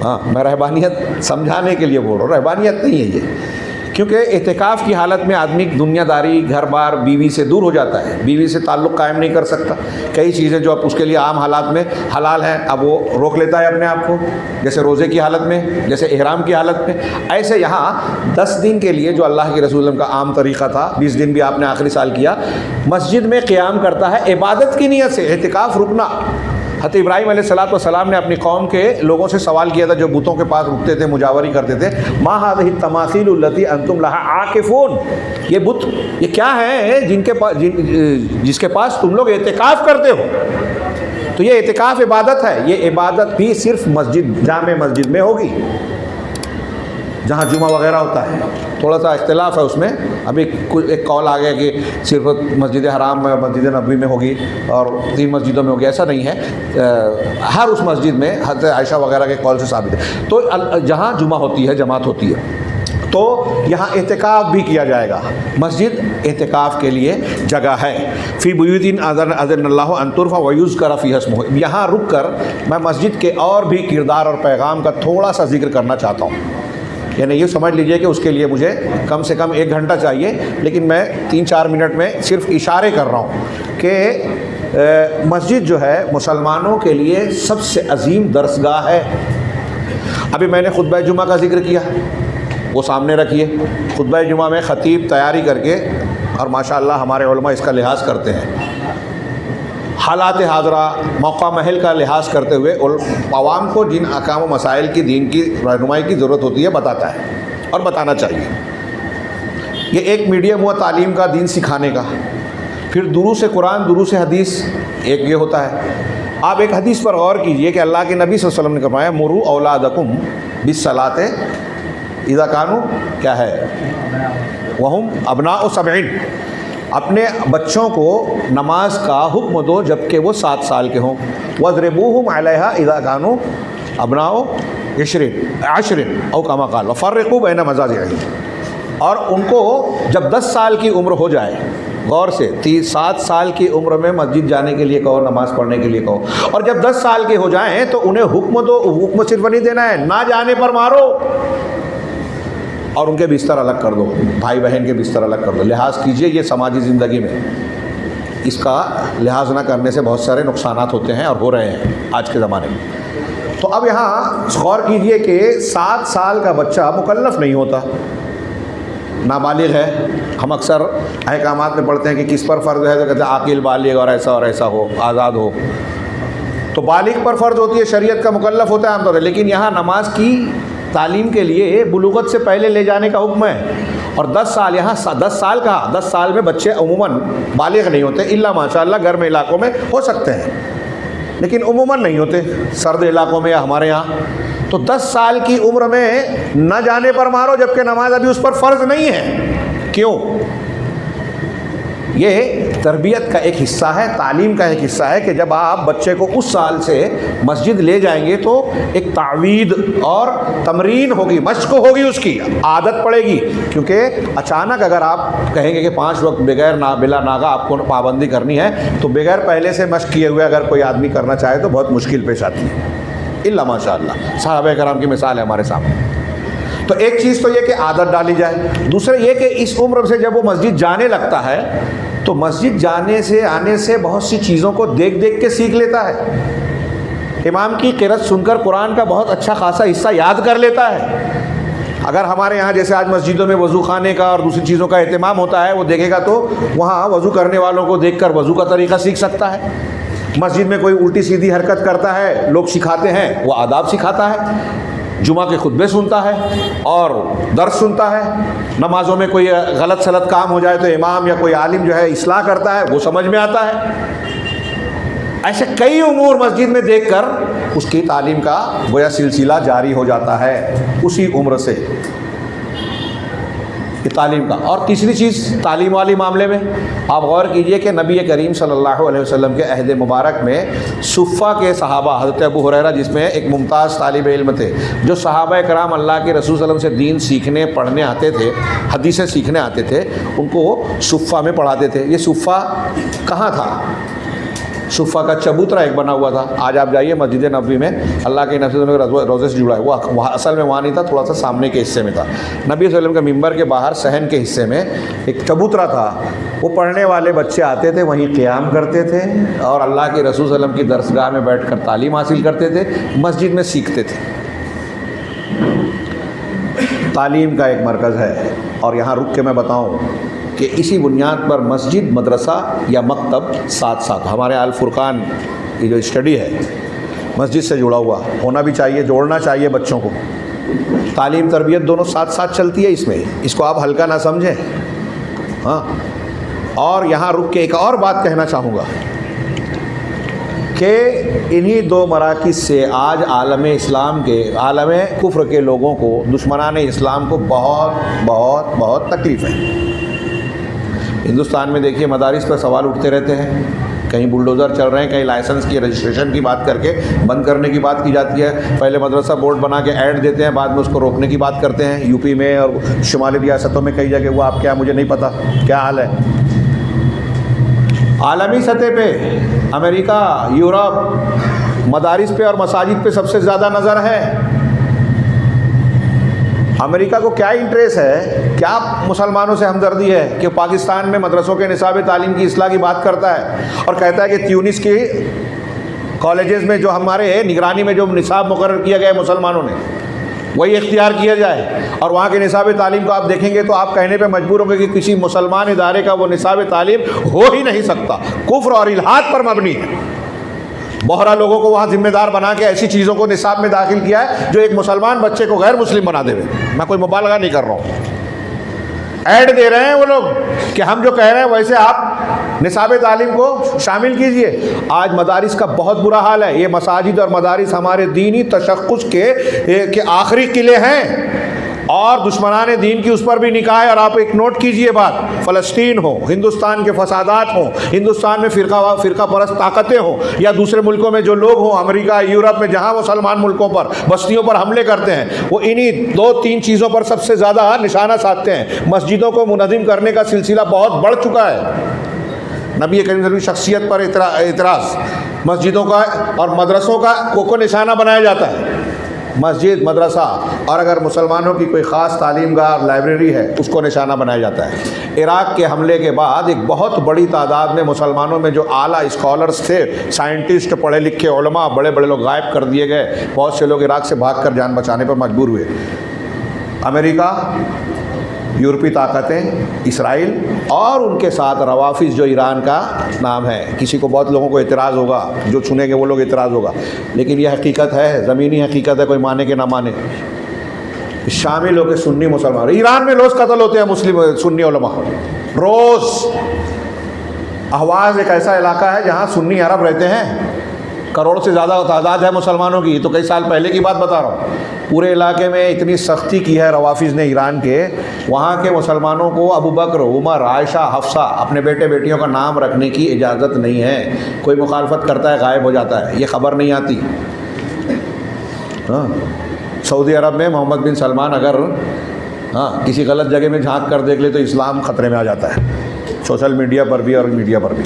ہاں میں رہبانیت سمجھانے کے لیے بول رہا ہوں، رہبانیت نہیں ہے یہ، کیونکہ اعتکاف کی حالت میں آدمی دنیا داری، گھر بار، بیوی سے دور ہو جاتا ہے، بیوی سے تعلق قائم نہیں کر سکتا، کئی چیزیں جو اب اس کے لیے عام حالات میں حلال ہیں اب وہ روک لیتا ہے اپنے آپ کو، جیسے روزے کی حالت میں، جیسے احرام کی حالت میں۔ ایسے یہاں 10 دن کے لیے جو اللہ کے رسول کا عام طریقہ تھا، 20 دن بھی آپ نے آخری سال کیا، مسجد میں قیام کرتا ہے عبادت کی نیت سے، اعتکاف رکنا۔ حضرت ابراہیم علیہ السلام نے اپنی قوم کے لوگوں سے سوال کیا تھا جو بتوں کے پاس رکتے تھے، مجاوری کرتے تھے، ما هذه التماثيل التي انتم لها عاکفون، یہ بت یہ کیا ہیں جن کے پاس جس کے پاس تم لوگ اعتکاف کرتے ہو؟ تو یہ اعتکاف عبادت ہے، یہ عبادت بھی صرف مسجد، جامع مسجد میں ہوگی جہاں جمعہ وغیرہ ہوتا ہے۔ تھوڑا سا اختلاف ہے اس میں، ابھی ایک قول آ گیا کہ صرف مسجد حرام میں، مسجد نبوی میں ہوگی اور 3 مسجدوں میں ہوگی، ایسا نہیں ہے، ہر اس مسجد میں حضرت عائشہ وغیرہ کے قول سے ثابت ہے۔ تو جہاں جمعہ ہوتی ہے، جماعت ہوتی ہے، تو یہاں اعتکاف بھی کیا جائے گا۔ مسجد اعتکاف کے لیے جگہ ہے۔ فی بیوت اذن اللہ ان ترفع ویذکر فیہا اسمہ، یہاں رک کر میں مسجد کے اور بھی کردار اور پیغام کا تھوڑا سا ذکر کرنا چاہتا ہوں۔ یعنی یہ سمجھ لیجئے کہ اس کے لیے مجھے کم سے کم 1 گھنٹہ چاہیے، لیکن میں 3-4 منٹ میں صرف اشارے کر رہا ہوں کہ مسجد جو ہے مسلمانوں کے لیے سب سے عظیم درسگاہ ہے۔ ابھی میں نے خطبہ جمعہ کا ذکر کیا، وہ سامنے رکھیے، خطبہ جمعہ میں خطیب تیاری کر کے، اور ماشاءاللہ ہمارے علماء اس کا لحاظ کرتے ہیں، حالات حاضرہ، موقع محل کا لحاظ کرتے ہوئے عوام کو جن احکام و مسائل کی دین کی رہنمائی کی ضرورت ہوتی ہے بتاتا ہے اور بتانا چاہیے۔ یہ ایک میڈیم ہوا تعلیم کا، دین سکھانے کا۔ پھر دروس قرآن، دروس حدیث ایک یہ ہوتا ہے۔ آپ ایک حدیث پر غور کیجئے کہ اللہ کے نبی صلی اللہ علیہ وسلم نے فرمایا مروا اولادکم بالصلاۃ اذا کانوا کیا ہے وہم ابناء 7، اپنے بچوں کو نماز کا حکم دو جب کہ وہ 7 سال کے ہوں، وَاضْرِبُوهُمْ عَلَيْهَا إِذَا كَانُوا أَبْنَاءَ 10 أَوْ كَمَا قَالَ وَفَرِّقُوا بَيْنَ مَضَاجِعِهِمْ، اور ان کو جب 10 سال کی عمر ہو جائے، غور سے 7 سال کی عمر میں مسجد جانے کے لیے کہو، نماز پڑھنے کے لیے کہو، اور جب 10 سال کے ہو جائیں تو انہیں حکم دو، حکم صرف نہیں دینا ہے، نہ جانے پر مارو اور ان کے بستر الگ کر دو، بھائی بہن کے بستر الگ کر دو۔ لحاظ کیجئے، یہ سماجی زندگی میں اس کا لحاظ نہ کرنے سے بہت سارے نقصانات ہوتے ہیں اور ہو رہے ہیں آج کے زمانے میں۔ تو اب یہاں غور کیجئے کہ 7 سال کا بچہ مکلف نہیں ہوتا، نابالغ ہے۔ ہم اکثر احکامات میں پڑھتے ہیں کہ کس پر فرض ہے، تو کہتے ہیں عاقل، بالغ اور ایسا ہو، آزاد ہو۔ تو بالغ پر فرض ہوتی ہے، شریعت کا مکلف ہوتا ہے عام طور پر، لیکن یہاں نماز کی تعلیم کے لیے بلوغت سے پہلے لے جانے کا حکم ہے۔ اور 10 سال، یہاں 10 سال کا، 10 سال میں بچے عموماً بالغ نہیں ہوتے، الا ماشاءاللہ گرم علاقوں میں ہو سکتے ہیں، لیکن عموماً نہیں ہوتے سرد علاقوں میں یا ہمارے یہاں۔ تو 10 سال کی عمر میں نہ جانے پر مارو جبکہ نماز ابھی اس پر فرض نہیں ہے۔ کیوں؟ یہ تربیت کا ایک حصہ ہے، تعلیم کا ایک حصہ ہے کہ جب آپ بچے کو اس سال سے مسجد لے جائیں گے تو ایک تعوید اور تمرین ہوگی، مشق ہوگی، اس کی عادت پڑے گی۔ کیونکہ اچانک اگر آپ کہیں گے کہ 5 وقت بغیر بلا ناغہ آپ کو پابندی کرنی ہے، تو بغیر پہلے سے مشق کیے ہوئے اگر کوئی آدمی کرنا چاہے تو بہت مشکل پیش آتی ہے، الا ماشاء اللہ۔ صحابہ کرام کی مثال ہے ہمارے سامنے۔ تو ایک چیز تو یہ کہ عادت ڈالی جائے، دوسرا یہ کہ اس عمر سے جب وہ مسجد جانے لگتا ہے تو مسجد جانے سے آنے سے بہت سی چیزوں کو دیکھ دیکھ کے سیکھ لیتا ہے، امام کی قرأت سن کر قرآن کا بہت اچھا خاصا حصہ یاد کر لیتا ہے۔ اگر ہمارے یہاں جیسے آج مسجدوں میں وضو خانے کا اور دوسری چیزوں کا اہتمام ہوتا ہے، وہ دیکھے گا تو وہاں وضو کرنے والوں کو دیکھ کر وضو کا طریقہ سیکھ سکتا ہے۔ مسجد میں کوئی الٹی سیدھی حرکت کرتا ہے، لوگ سکھاتے ہیں، وہ آداب سکھاتا ہے، جمعہ کے خطبے سنتا ہے اور درس سنتا ہے، نمازوں میں کوئی غلط سلط کام ہو جائے تو امام یا کوئی عالم جو ہے اصلاح کرتا ہے، وہ سمجھ میں آتا ہے۔ ایسے کئی امور مسجد میں دیکھ کر اس کی تعلیم کا گویا سلسلہ جاری ہو جاتا ہے اسی عمر سے، تعلیم کا۔ اور تیسری چیز تعلیم والی معاملے میں آپ غور کیجئے کہ نبی کریم صلی اللہ علیہ وسلم کے عہد مبارک میں صفہ کے صحابہ، حضرت ابو ہریرہ جس میں ایک ممتاز طالب علم تھے، جو صحابہ کرام اللہ کے رسول صلی اللہ علیہ وسلم سے دین سیکھنے پڑھنے آتے تھے، حدیثیں سیکھنے آتے تھے، ان کو صفہ میں پڑھاتے تھے۔ یہ صفہ کہاں تھا؟ صفہ کا چبوترا ایک بنا ہوا تھا۔ آج آپ جائیے مسجد نبوی میں، اللہ کے نبی صلی اللہ علیہ وسلم روزے سے جڑا ہے، وہ وہاں اصل میں وہاں نہیں تھا، تھوڑا سا سامنے کے حصے میں تھا۔ نبی صلی اللہ علیہ وسلم کے ممبر کے باہر صحن کے حصے میں ایک چبوترا تھا، وہ پڑھنے والے بچے آتے تھے، وہیں قیام کرتے تھے اور اللہ کے رسول صلی اللہ علیہ وسلم کی درسگاہ میں بیٹھ کر تعلیم حاصل کرتے تھے، مسجد میں سیکھتے تھے۔ تعلیم کا ایک مرکز ہے، اور یہاں رک کے میں بتاؤں کہ اسی بنیاد پر مسجد، مدرسہ یا مکتب ساتھ ساتھ، ہمارے الفرقان یہ جو اسٹڈی ہے مسجد سے جڑا ہوا ہونا بھی چاہیے، جوڑنا چاہیے بچوں کو۔ تعلیم تربیت دونوں ساتھ ساتھ چلتی ہے اس میں، اس کو آپ ہلکا نہ سمجھیں۔ ہاں، اور یہاں رک کے ایک اور بات کہنا چاہوں گا کہ انہی دو مراکز سے آج عالم اسلام کے، عالم کفر کے لوگوں کو، دشمنان اسلام کو بہت بہت بہت تکلیف ہے۔ ہندوستان میں دیکھیے مدارس پر سوال اٹھتے رہتے ہیں، کہیں بلڈوزر چل رہے ہیں، کہیں لائسنس کی رجسٹریشن کی بات کر کے بند کرنے کی بات کی جاتی ہے، پہلے مدرسہ بورڈ بنا کے ایڈ دیتے ہیں، بعد میں اس کو روکنے کی بات کرتے ہیں۔ یو پی میں اور شمالی ریاستوں میں کئی جگہ، وہ آپ کیا مجھے نہیں پتہ کیا حال ہے۔ عالمی سطح پہ امریکہ، یورپ مدارس پہ اور مساجد پہ سب سے زیادہ نظر ہے۔ امریکہ کو کیا انٹریسٹ ہے، کیا مسلمانوں سے ہمدردی ہے کہ پاکستان میں مدرسوں کے نصاب تعلیم کی اصلاح کی بات کرتا ہے اور کہتا ہے کہ تیونس کی کالجز میں جو ہمارے نگرانی میں جو نصاب مقرر کیا گیا ہے مسلمانوں نے، وہی اختیار کیا جائے، اور وہاں کے نصاب تعلیم کو آپ دیکھیں گے تو آپ کہنے پہ مجبور ہوں گے کہ کسی مسلمان ادارے کا وہ نصاب تعلیم ہو ہی نہیں سکتا، کفر اور الحاد پر مبنی ہے۔ بہرا لوگوں کو وہاں ذمہ دار بنا کے ایسی چیزوں کو نصاب میں داخل کیا ہے جو ایک مسلمان بچے کو غیر مسلم بنا دے۔ میں کوئی مبالغہ نہیں کر رہا ہوں، ایڈ دے رہے ہیں وہ لوگ کہ ہم جو کہہ رہے ہیں ویسے آپ نصاب تعلیم کو شامل کیجئے۔ آج مدارس کا بہت برا حال ہے۔ یہ مساجد اور مدارس ہمارے دینی تشخص کے آخری قلعے ہیں، اور دشمنان دین کی اس پر بھی نکاح ہے۔ اور آپ ایک نوٹ کیجئے بات، فلسطین ہو، ہندوستان کے فسادات ہوں، ہندوستان میں فرقہ پرست طاقتیں ہوں، یا دوسرے ملکوں میں جو لوگ ہوں، امریکہ، یورپ میں جہاں مسلمان ملکوں پر بستیوں پر حملے کرتے ہیں، وہ انہی دو تین چیزوں پر سب سے زیادہ نشانہ سادھتے ہیں۔ مسجدوں کو منہدم کرنے کا سلسلہ بہت بڑھ چکا ہے۔ نبی کریم صلی اللہ علیہ وسلم کی شخصیت پر اعتراض، مسجدوں کا اور مدرسوں کا کو نشانہ بنایا جاتا ہے۔ مسجد، مدرسہ، اور اگر مسلمانوں کی کوئی خاص تعلیم گاہ لائبریری ہے اس کو نشانہ بنایا جاتا ہے۔ عراق کے حملے کے بعد ایک بہت بڑی تعداد میں مسلمانوں میں جو اعلیٰ اسکالرز تھے، سائنٹسٹ، پڑھے لکھے علماء، بڑے بڑے لوگ غائب کر دیے گئے۔ بہت سے لوگ عراق سے بھاگ کر جان بچانے پر مجبور ہوئے۔ امریکہ، یورپی طاقتیں، اسرائیل اور ان کے ساتھ روافظ جو ایران کا نام ہے۔ کسی کو، بہت لوگوں کو اعتراض ہوگا، جو سنیں گے وہ لوگ اعتراض ہوگا، لیکن یہ حقیقت ہے، زمینی حقیقت ہے، کوئی مانے کہ نہ مانے۔ شامل ہو کے سنی مسلمان، ایران میں روز قتل ہوتے ہیں مسلم سنی علماء، روز۔ احواز ایک ایسا علاقہ ہے جہاں سنی عرب رہتے ہیں، کروڑ سے زیادہ تعداد ہے مسلمانوں کی، یہ تو کئی سال پہلے کی بات بتا رہا ہوں۔ پورے علاقے میں اتنی سختی کی ہے روافظ نے ایران کے، وہاں کے مسلمانوں کو ابو بکر، عمر، عائشہ، حفصہ اپنے بیٹے بیٹیوں کا نام رکھنے کی اجازت نہیں ہے۔ کوئی مخالفت کرتا ہے غائب ہو جاتا ہے، یہ خبر نہیں آتی۔ ہاں، سعودی عرب میں محمد بن سلمان اگر کسی غلط جگہ میں جھانک کر دیکھ لے تو اسلام خطرے میں آ جاتا ہے، سوشل میڈیا پر بھی اور میڈیا پر بھی۔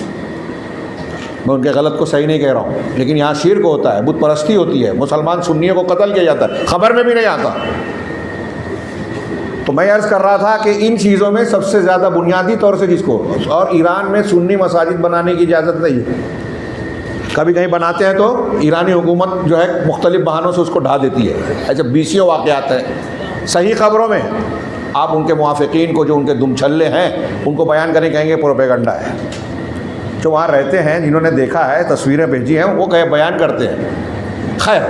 میں ان کے غلط کو صحیح نہیں کہہ رہا ہوں، لیکن یہاں شرک ہوتا ہے، بت پرستی ہوتی ہے، مسلمان سنیوں کو قتل کیا جاتا ہے، خبر میں بھی نہیں آتا۔ تو میں عرض کر رہا تھا کہ ان چیزوں میں سب سے زیادہ بنیادی طور سے جس کو، اور ایران میں سنی مساجد بنانے کی اجازت نہیں ہے، کبھی کہیں بناتے ہیں تو ایرانی حکومت جو ہے مختلف بہانوں سے اس کو ڈھا دیتی ہے، ایسے بیسیوں واقعات ہیں صحیح خبروں میں، آپ ان کے موافقین کو جو ان کے دم چھلے ہیں ان کو بیان کریں، کہیں گے پروپیگنڈا ہے، جو وہاں رہتے ہیں جنہوں نے دیکھا ہے تصویریں بھیجی ہیں وہ کہ بیان کرتے ہیں۔ خیر،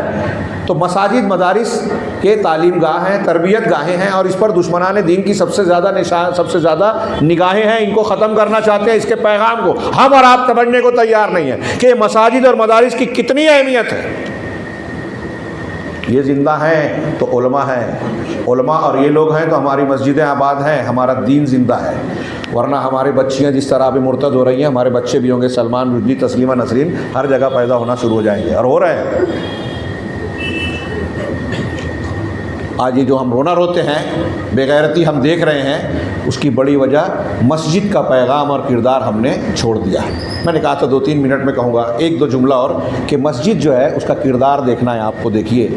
تو مساجد مدارس کے تعلیم گاہ ہیں، تربیت گاہیں ہیں، اور اس پر دشمنان دین کی سب سے زیادہ نگاہیں ہیں، ان کو ختم کرنا چاہتے ہیں۔ اس کے پیغام کو ہم اور آپ سمجھنے کو تیار نہیں ہیں کہ مساجد اور مدارس کی کتنی اہمیت ہے۔ یہ زندہ ہیں تو علماء ہیں، علماء اور یہ لوگ ہیں تو ہماری مسجدیں آباد ہیں، ہمارا دین زندہ ہے، ورنہ ہماری بچیاں جس طرح ابھی مرتد ہو رہی ہیں، ہمارے بچے بھی ہوں گے، سلمان رشدی، تسلیمہ نسرین، ہر جگہ پیدا ہونا شروع ہو جائیں گے، اور ہو رہے ہیں۔ آج یہ جو ہم رونا روتے ہیں، بے غیرتی ہم دیکھ رہے ہیں، اس کی بڑی وجہ مسجد کا پیغام اور کردار ہم نے چھوڑ دیا ہے۔ میں نے کہا تھا 2-3 منٹ میں کہوں گا ایک دو جملہ اور، کہ مسجد جو ہے اس کا کردار دیکھنا ہے آپ کو۔ دیکھیے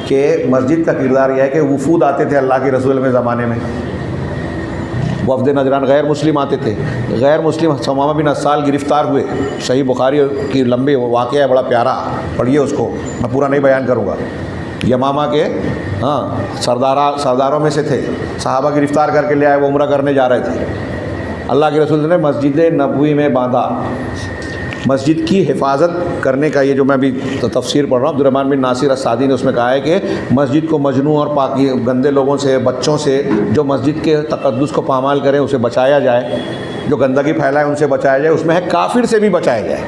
کہ مسجد کا کردار یہ ہے کہ وفود آتے تھے اللہ کے رسول کے زمانے میں، وفد نجران غیر مسلم آتے تھے، غیر مسلم ثمامہ بن اسال گرفتار ہوئے، صحیح بخاری کی لمبی واقعہ ہے، بڑا پیارا، پڑھیے اس کو، میں پورا نہیں بیان کروں گا۔ یمامہ کے سرداروں میں سے تھے، صحابہ گرفتار کر کے لے آئے، وہ عمرہ کرنے جا رہے تھے، اللہ کے رسول نے مسجد نبوی میں باندھا۔ مسجد کی حفاظت کرنے کا یہ جو میں بھی تفسیر پڑھ رہا ہوں، عبدالرحمن بن ناصر السعدی نے اس میں کہا ہے کہ مسجد کو مجنوں اور پاکی گندے لوگوں سے، بچوں سے جو مسجد کے تقدس کو پامال کریں اسے بچایا جائے، جو گندگی پھیلائے ان سے بچایا جائے، اس میں ہے کافر سے بھی بچایا جائے،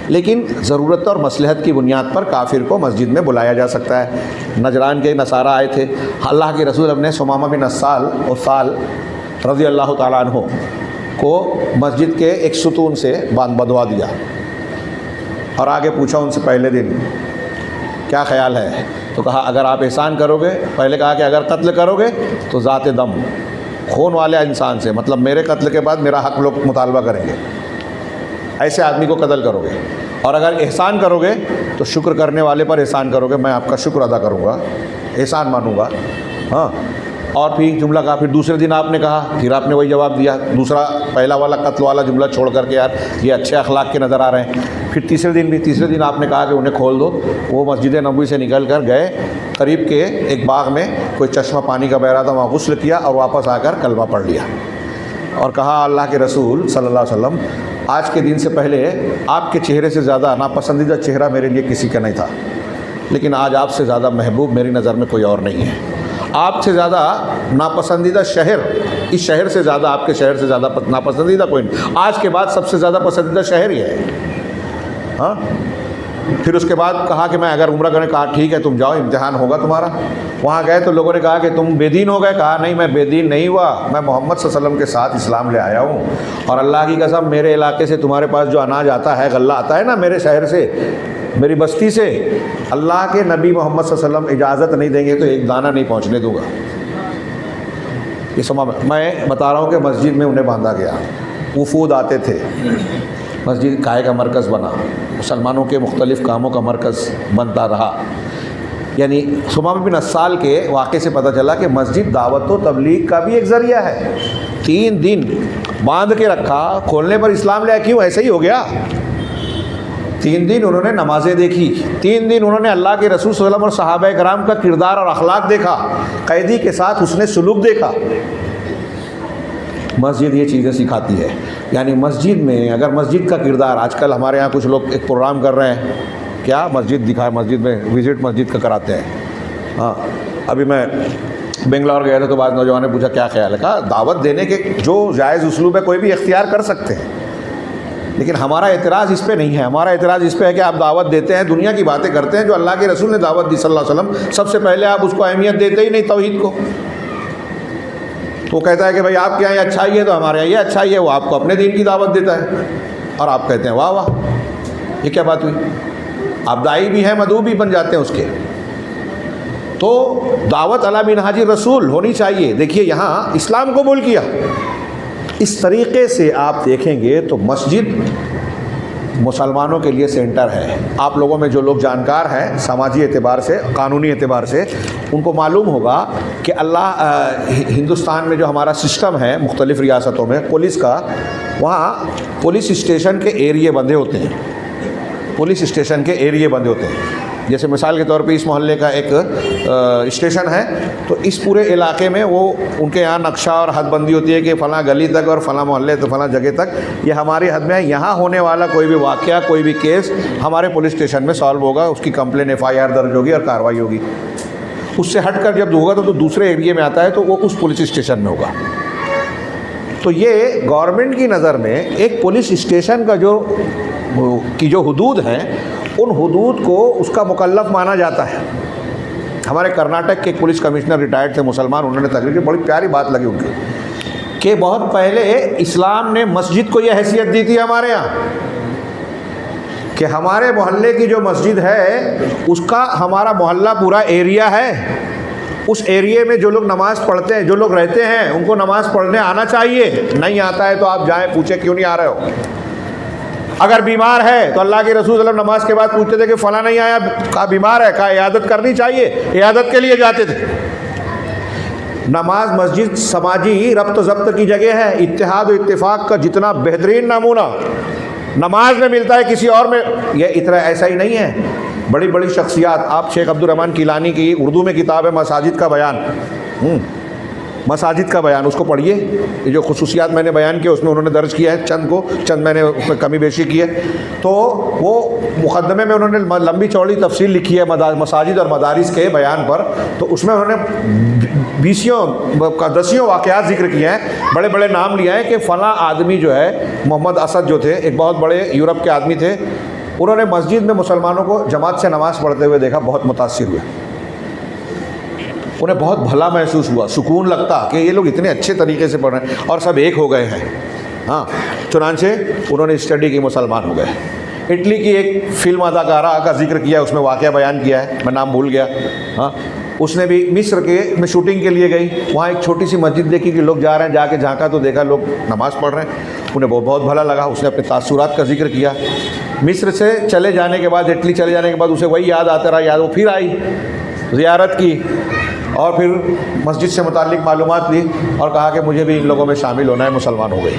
لیکن ضرورت اور مصلحت کی بنیاد پر کافر کو مسجد میں بلایا جا سکتا ہے۔ نجران کے نصارہ آئے تھے، اللہ کے رسول اپنے ثمامہ بن اسال رضی اللہ تعالیٰ عنہ کو مسجد کے ایک ستون سے بدوا دیا، اور آگے پوچھا ان سے پہلے دن کیا خیال ہے، تو کہا اگر آپ احسان کرو گے، پہلے کہا کہ اگر قتل کرو گے تو ذات دم، خون والے انسان سے، مطلب میرے قتل کے بعد میرا حق لوگ مطالبہ کریں گے، ایسے آدمی کو قتل کرو گے، اور اگر احسان کرو گے تو شکر کرنے والے پر احسان کرو گے، میں آپ کا شکر ادا کروں گا، احسان مانوں گا۔ ہاں، اور پھر جملہ کہا، پھر دوسرے دن آپ نے کہا، پھر آپ نے وہی جواب دیا، دوسرا پہلا والا قتل والا جملہ چھوڑ کر کے، یار یہ اچھے اخلاق کے نظر آ رہے ہیں۔ پھر تیسرے دن آپ نے کہا کہ انہیں کھول دو، وہ مسجد نبوی سے نکل کر گئے قریب کے ایک باغ میں، کوئی چشمہ پانی کا بہ رہا تھا، وہاں غسل کیا اور واپس آ کر کلمہ پڑھ لیا، اور کہا اللہ کے رسول صلی اللہ علیہ وسلم آج کے دن سے پہلے آپ کے چہرے سے زیادہ ناپسندیدہ چہرہ میرے لیے کسی کا نہیں تھا، لیکن آج آپ سے زیادہ محبوب میری نظر میں کوئی اور نہیں ہے، آپ سے زیادہ ناپسندیدہ شہر، اس شہر سے زیادہ، آپ کے شہر سے زیادہ ناپسندیدہ کوئی نہیں، آج کے بعد سب سے زیادہ پسندیدہ شہر یہ ہے۔ ہاں، پھر اس کے بعد کہا کہ میں اگر عمرہ کرنے، کہا ٹھیک ہے تم جاؤ، امتحان ہوگا تمہارا۔ وہاں گئے تو لوگوں نے کہا کہ تم بے دین ہو گئے، کہا نہیں میں بے دین نہیں ہوا، میں محمد صلی اللہ علیہ وسلم کے ساتھ اسلام لے آیا ہوں، اور اللہ کی قسم میرے علاقے سے تمہارے پاس جو اناج آتا ہے، غلہ آتا ہے نا میرے شہر سے، میری بستی سے، اللہ کے نبی محمد صلی اللہ علیہ وسلم اجازت نہیں دیں گے تو ایک دانہ نہیں پہنچنے دوں گا۔ یہ سما میں بتا رہا ہوں کہ مسجد میں انہیں باندھا گیا، وفود آتے تھے، مسجد کائے کا مرکز بنا، مسلمانوں کے مختلف کاموں کا مرکز بنتا رہا۔ یعنی ثمامہ بن اسال کے واقعے سے پتہ چلا کہ مسجد دعوت و تبلیغ کا بھی ایک ذریعہ ہے۔ 3 دن باندھ کے رکھا، کھولنے پر اسلام لیا، کیوں ایسے ہی ہو گیا؟ 3 دن انہوں نے نمازیں دیکھی، 3 دن انہوں نے اللہ کے رسول صلی اللہ علیہ وسلم اور صحابہ کرام کا کردار اور اخلاق دیکھا، قیدی کے ساتھ حسن سلوک دیکھا۔ مسجد یہ چیزیں سکھاتی ہے، یعنی مسجد میں اگر مسجد کا کردار، آج کل ہمارے یہاں کچھ لوگ ایک پروگرام کر رہے ہیں، کیا مسجد دکھائے، مسجد میں وزٹ مسجد کا کراتے ہیں۔ ہاں، ابھی میں بنگلور گیا تھا تو بعض نوجوان نے پوچھا کیا خیال ہے، کہا دعوت دینے کے جو جائز اسلوب ہے کوئی بھی اختیار کر سکتے ہیں، لیکن ہمارا اعتراض اس پہ نہیں ہے، ہمارا اعتراض اس پہ ہے کہ آپ دعوت دیتے ہیں، دنیا کی باتیں کرتے ہیں، جو اللہ کے رسول نے دعوت دی صلی اللہ علیہ وسلم، سب سے پہلے آپ اس کو اہمیت دیتے ہی نہیں، توحید کو۔ تو وہ کہتا ہے کہ بھائی آپ کے یہاں یہ اچھائی ہے تو ہمارے یہاں یہ اچھائی ہے، وہ آپ کو اپنے دین کی دعوت دیتا ہے، اور آپ کہتے ہیں واہ واہ، یہ کیا بات ہوئی؟ آپ داعی بھی ہیں، مدعو بھی بن جاتے ہیں اس کے۔ تو دعوت علی منہاج رسول ہونی چاہیے۔ دیکھیے یہاں اسلام قبول کیا، اس طریقے سے آپ دیکھیں گے تو مسجد مسلمانوں کے لیے سینٹر ہے. آپ لوگوں میں جو لوگ جانکار ہیں سماجی اعتبار سے، قانونی اعتبار سے، ان کو معلوم ہوگا کہ ہندوستان میں جو ہمارا سسٹم ہے مختلف ریاستوں میں پولیس کا، وہاں پولیس اسٹیشن کے ایریے بندے ہوتے ہیں. پولیس اسٹیشن کے ایریے بندے ہوتے ہیں. جیسے مثال کے طور پہ اس محلے کا ایک اسٹیشن ہے، تو اس پورے علاقے میں وہ ان کے یہاں نقشہ اور حد بندی ہوتی ہے کہ فلاں گلی تک اور فلاں محلے تو فلاں جگہ تک یہ ہماری حد میں ہے. یہاں ہونے والا کوئی بھی واقعہ، کوئی بھی کیس ہمارے پولیس اسٹیشن میں سالو ہوگا، اس کی کمپلین FIR درج ہوگی اور کارروائی ہوگی. اس سے ہٹ کر جب ہوگا تو دوسرے ایریے میں آتا ہے تو وہ اس پولیس اسٹیشن میں ہوگا. تو یہ گورنمنٹ کی نظر میں ایک پولیس اسٹیشن کا جو حدود ہیں، ان حدود کو اس کا مکلف مانا جاتا ہے. ہمارے کرناٹک کے ایک پولیس کمشنر ریٹائرڈ تھے مسلمان، انہوں نے تقریر کی، بڑی پیاری بات لگی ان کی کہ بہت پہلے اسلام نے مسجد کو یہ حیثیت دی تھی ہمارے یہاں کہ ہمارے محلے کی جو مسجد ہے اس کا ہمارا محلہ پورا ایریا ہے. اس ایریے میں جو لوگ نماز پڑھتے ہیں، جو لوگ رہتے ہیں، ان کو نماز پڑھنے آنا چاہیے. نہیں آتا ہے تو آپ جائیں، پوچھیں کیوں نہیں آ رہے ہو. اگر بیمار ہے تو اللہ کے رسول صلی اللہ علیہ وسلم نماز کے بعد پوچھتے تھے کہ فلاں نہیں آیا، کہا بیمار ہے، کہا عیادت کرنی چاہیے، عیادت کے لیے جاتے تھے. نماز مسجد سماجی ربط و ضبط کی جگہ ہے. اتحاد و اتفاق کا جتنا بہترین نمونہ نماز میں ملتا ہے کسی اور میں یہ اتنا ایسا ہی نہیں ہے. بڑی بڑی شخصیات، آپ شیخ عبدالرحمن کیلانی کی اردو میں کتاب ہے مساجد کا بیان، مساجد کا بیان، اس کو پڑھیے. یہ جو خصوصیات میں نے بیان کیا اس میں انہوں نے درج کیا ہے، چند میں نے اس میں کمی بیشی کی ہے. تو وہ مقدمے میں انہوں نے لمبی چوڑی تفصیل لکھی ہے مساجد اور مدارس کے بیان پر. تو اس میں انہوں نے 10 واقعات ذکر کیے ہیں، بڑے بڑے نام لیا ہے کہ فلاں آدمی جو ہے محمد اسد جو تھے، ایک بہت بڑے یورپ کے آدمی تھے، انہوں نے مسجد میں مسلمانوں کو جماعت سے نماز پڑھتے ہوئے دیکھا، بہت متاثر ہوئے. انہیں بہت بھلا محسوس ہوا، سکون لگتا کہ یہ لوگ اتنے اچھے طریقے سے پڑھ رہے ہیں اور سب ایک ہو گئے ہیں. ہاں، چنانچہ انہوں نے اسٹڈی کی، مسلمان ہو گئے. اٹلی کی ایک فلم اداکارہ کا ذکر کیا، اس میں واقعہ بیان کیا ہے، میں نام بھول گیا. ہاں، اس نے بھی مصر میں شوٹنگ کے لیے گئی، وہاں ایک چھوٹی سی مسجد دیکھی کہ لوگ جا رہے ہیں، جا کے جھانکا تو دیکھا لوگ نماز پڑھ رہے ہیں. انہیں بہت بھلا لگا، اس نے اپنے تاثرات کا ذکر کیا. مصر سے چلے جانے کے بعد، اٹلی چلے جانے کے بعد اسے وہی یاد آتا رہا، وہ پھر آئی، زیارت کی اور پھر مسجد سے متعلق معلومات لی اور کہا کہ مجھے بھی ان لوگوں میں شامل ہونا ہے. مسلمان ہو گئی.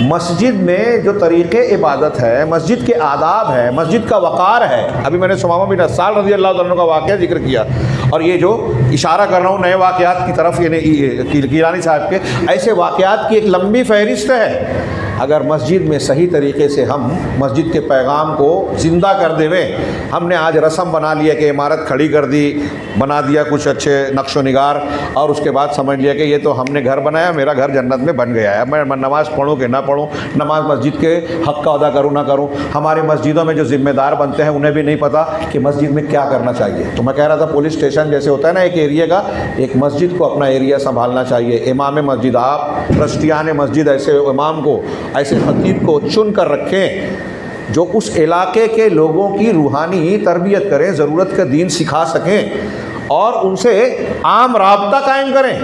مسجد میں جو طریقے عبادت ہے، مسجد کے آداب ہے، مسجد کا وقار ہے. ابھی میں نے ثمامہ بن اسال رضی اللہ عنہ کا واقعہ ذکر کیا، اور یہ جو اشارہ کر رہا ہوں نئے واقعات کی طرف، یعنی کیلانی صاحب کے ایسے واقعات کی ایک لمبی فہرست ہے. اگر مسجد میں صحیح طریقے سے ہم مسجد کے پیغام کو زندہ کر دیویں، ہم نے آج رسم بنا لیا کہ عمارت کھڑی کر دی، بنا دیا کچھ اچھے نقش و نگار، اور اس کے بعد سمجھ لیا کہ یہ تو ہم نے گھر بنایا، میرا گھر جنت میں بن گیا ہے، میں نماز پڑھوں کہ نہ پڑھوں، نماز مسجد کے حق کا ادا کروں نہ کروں. ہماری مسجدوں میں جو ذمہ دار بنتے ہیں انہیں بھی نہیں پتہ کہ مسجد میں کیا کرنا چاہیے. تو میں کہہ رہا تھا پولیس اسٹیشن جیسے ہوتا ہے نا ایک ایریا کا، ایک مسجد کو اپنا ایریا سنبھالنا چاہیے. امام مسجد، آپ ٹرسٹیان مسجد ایسے امام کو، ایسے خطیب کو چن کر رکھیں جو اس علاقے کے لوگوں کی روحانی تربیت کریں، ضرورت کا دین سکھا سکیں اور ان سے عام رابطہ قائم کریں.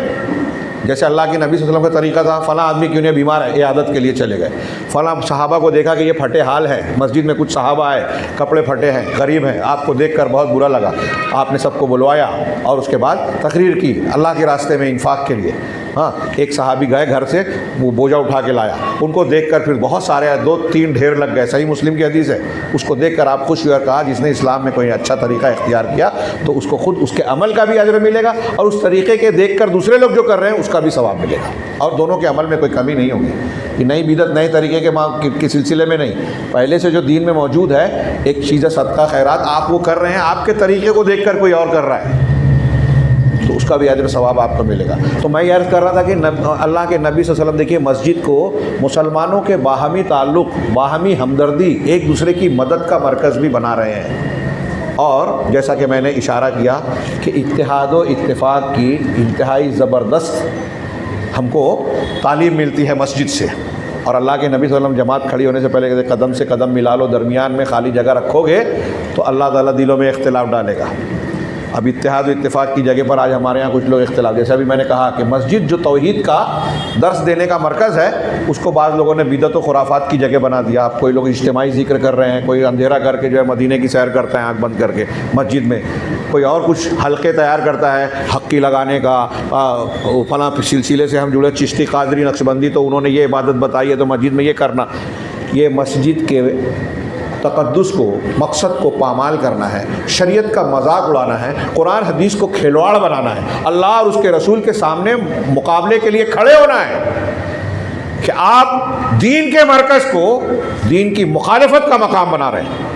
جیسے اللہ کے نبی صلی اللہ علیہ وسلم کا طریقہ تھا، فلاں آدمی کیوں نہیں بیمار ہے، عیادت کے لیے چلے گئے. فلاں صحابہ کو دیکھا کہ یہ پھٹے حال ہے، مسجد میں کچھ صحابہ آئے، کپڑے پھٹے ہیں، غریب ہیں، آپ کو دیکھ کر بہت برا لگا، آپ نے سب کو بلوایا اور اس کے بعد تقریر کی اللہ کے راستے میں انفاق کے لیے. ہاں، ایک صحابی گئے گھر سے، وہ بوجھا اٹھا کے لایا، ان کو دیکھ کر پھر بہت سارے 2-3 ڈھیر لگ گئے. صحیح مسلم کی حدیث ہے. اس کو دیکھ کر آپ خوش ہوئے اور کہا جس نے اسلام میں کوئی اچھا طریقہ اختیار کیا تو اس کو خود اس کے عمل کا بھی اجر ملے گا اور اس طریقے کے دیکھ کر دوسرے لوگ جو کر رہے ہیں اس کا بھی ثواب ملے گا، اور دونوں کے عمل میں کوئی کمی نہیں ہوگی. کہ نئی بدعت نئے طریقے کے سلسلے میں نہیں، پہلے سے جو دین میں موجود ہے ایک چیز ہے صدقہ خیرات، آپ وہ کر رہے ہیں، آپ کے طریقے کو دیکھ کر کوئی اور کر رہا ہے تو اس کا بھی اجر ثواب آپ کو ملے گا. تو میں یہ عرض کر رہا تھا کہ اللہ کے نبی صلی اللہ علیہ وسلم دیکھیے مسجد کو مسلمانوں کے باہمی تعلق، باہمی ہمدردی، ایک دوسرے کی مدد کا مرکز بھی بنا رہے ہیں. اور جیسا کہ میں نے اشارہ کیا کہ اتحاد و اتفاق کی انتہائی زبردست ہم کو تعلیم ملتی ہے مسجد سے. اور اللہ کے نبی صلی اللہ علیہ وسلم جماعت کھڑی ہونے سے پہلے کہتے قدم سے قدم ملا لو، درمیان میں خالی جگہ رکھو گے تو اللہ تعالیٰ دلوں میں اختلاف ڈالے گا. اب اتحاد و اتفاق کی جگہ پر آج ہمارے یہاں کچھ لوگ اختلاف، جیسے ابھی میں نے کہا کہ مسجد جو توحید کا درس دینے کا مرکز ہے اس کو بعض لوگوں نے بدعت و خرافات کی جگہ بنا دیا. اب کوئی لوگ اجتماعی ذکر کر رہے ہیں، کوئی اندھیرا کر کے جو ہے مدینے کی سیر کرتا ہے آنکھ بند کر کے مسجد میں، کوئی اور کچھ حلقے تیار کرتا ہے حقی لگانے کا، فلاں سلسلے سے ہم جڑے چشتی قادری نقشبندی تو انہوں نے یہ عبادت بتائی ہے تو مسجد میں یہ کرنا. یہ مسجد کے تقدس کو، مقصد کو پامال کرنا ہے، شریعت کا مذاق اڑانا ہے، قرآن حدیث کو کھلواڑ بنانا ہے، اللہ اور اس کے رسول کے سامنے مقابلے کے لیے کھڑے ہونا ہے کہ آپ دین کے مرکز کو دین کی مخالفت کا مقام بنا رہے ہیں.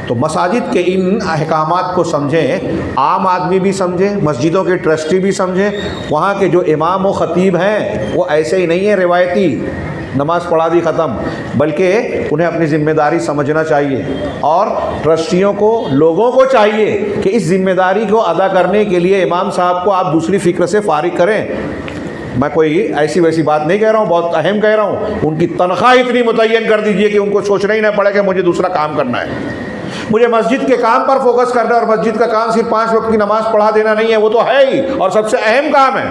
تو مساجد کے ان احکامات کو سمجھیں، عام آدمی بھی سمجھے، مسجدوں کے ٹرسٹی بھی سمجھیں. وہاں کے جو امام و خطیب ہیں وہ ایسے ہی نہیں ہیں روایتی نماز پڑھا دی ختم، بلکہ انہیں اپنی ذمہ داری سمجھنا چاہیے. اور ٹرسٹیوں کو، لوگوں کو چاہیے کہ اس ذمہ داری کو ادا کرنے کے لیے امام صاحب کو آپ دوسری فکر سے فارغ کریں. میں کوئی ایسی ویسی بات نہیں کہہ رہا ہوں، بہت اہم کہہ رہا ہوں. ان کی تنخواہ اتنی متعین کر دیجئے کہ ان کو سوچنا ہی نہ پڑے کہ مجھے دوسرا کام کرنا ہے. مجھے مسجد کے کام پر فوکس کرنا ہے، اور مسجد کا کام صرف 5 وقت کی نماز پڑھا دینا نہیں ہے، وہ تو ہے ہی اور سب سے اہم کام ہے.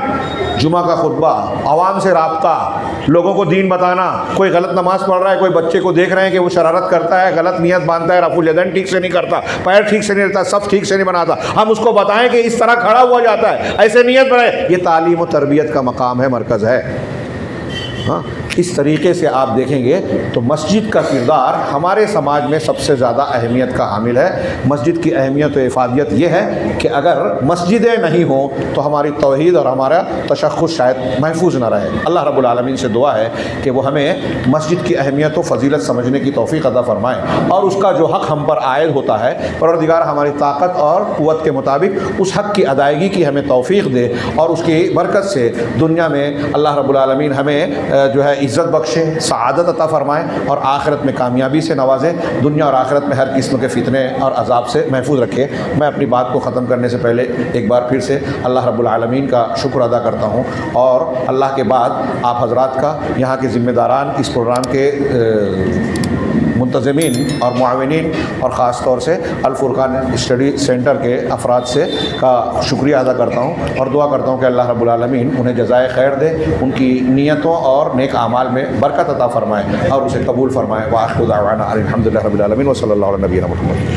جمعہ کا خطبہ، عوام سے رابطہ، لوگوں کو دین بتانا. کوئی غلط نماز پڑھ رہا ہے، کوئی بچے کو دیکھ رہے ہیں کہ وہ شرارت کرتا ہے، غلط نیت باندھتا ہے، رفع الیدین ٹھیک سے نہیں کرتا، پیر ٹھیک سے نہیں رہتا، صف ٹھیک سے نہیں بناتا، ہم اس کو بتائیں کہ اس طرح کھڑا ہوا جاتا ہے، ایسے نیت بنائے. یہ تعلیم و تربیت کا مقام ہے، مرکز ہے. ہاں، اس طریقے سے آپ دیکھیں گے تو مسجد کا کردار ہمارے سماج میں سب سے زیادہ اہمیت کا حامل ہے. مسجد کی اہمیت و افادیت یہ ہے کہ اگر مسجدیں نہیں ہوں تو ہماری توحید اور ہمارا تشخص شاید محفوظ نہ رہے. اللہ رب العالمین سے دعا ہے کہ وہ ہمیں مسجد کی اہمیت و فضیلت سمجھنے کی توفیق عطا فرمائے، اور اس کا جو حق ہم پر عائد ہوتا ہے پروردگار ہماری طاقت اور قوت کے مطابق اس حق کی ادائیگی کی ہمیں توفیق دے، اور اس کی برکت سے دنیا میں اللہ رب العالمین ہمیں جو ہے عزت بخشے، سعادت عطا فرمائے، اور آخرت میں کامیابی سے نوازے. دنیا اور آخرت میں ہر قسم کے فتنے اور عذاب سے محفوظ رکھے. میں اپنی بات کو ختم کرنے سے پہلے ایک بار پھر سے اللہ رب العالمین کا شکر ادا کرتا ہوں، اور اللہ کے بعد آپ حضرات کا، یہاں کے ذمہ داران، اس پروگرام کے منتظمین اور معاونین، اور خاص طور سے الفرقان اسٹڈی سینٹر کے افراد سے کا شکریہ ادا کرتا ہوں، اور دعا کرتا ہوں کہ اللہ رب العالمین انہیں جزائے خیر دے، ان کی نیتوں اور نیک اعمال میں برکت عطا فرمائے اور اسے قبول فرمائے. وآخر دعوانا الحمدللہ رب العالمین وصلی اللہ علیہ نبینا محمد.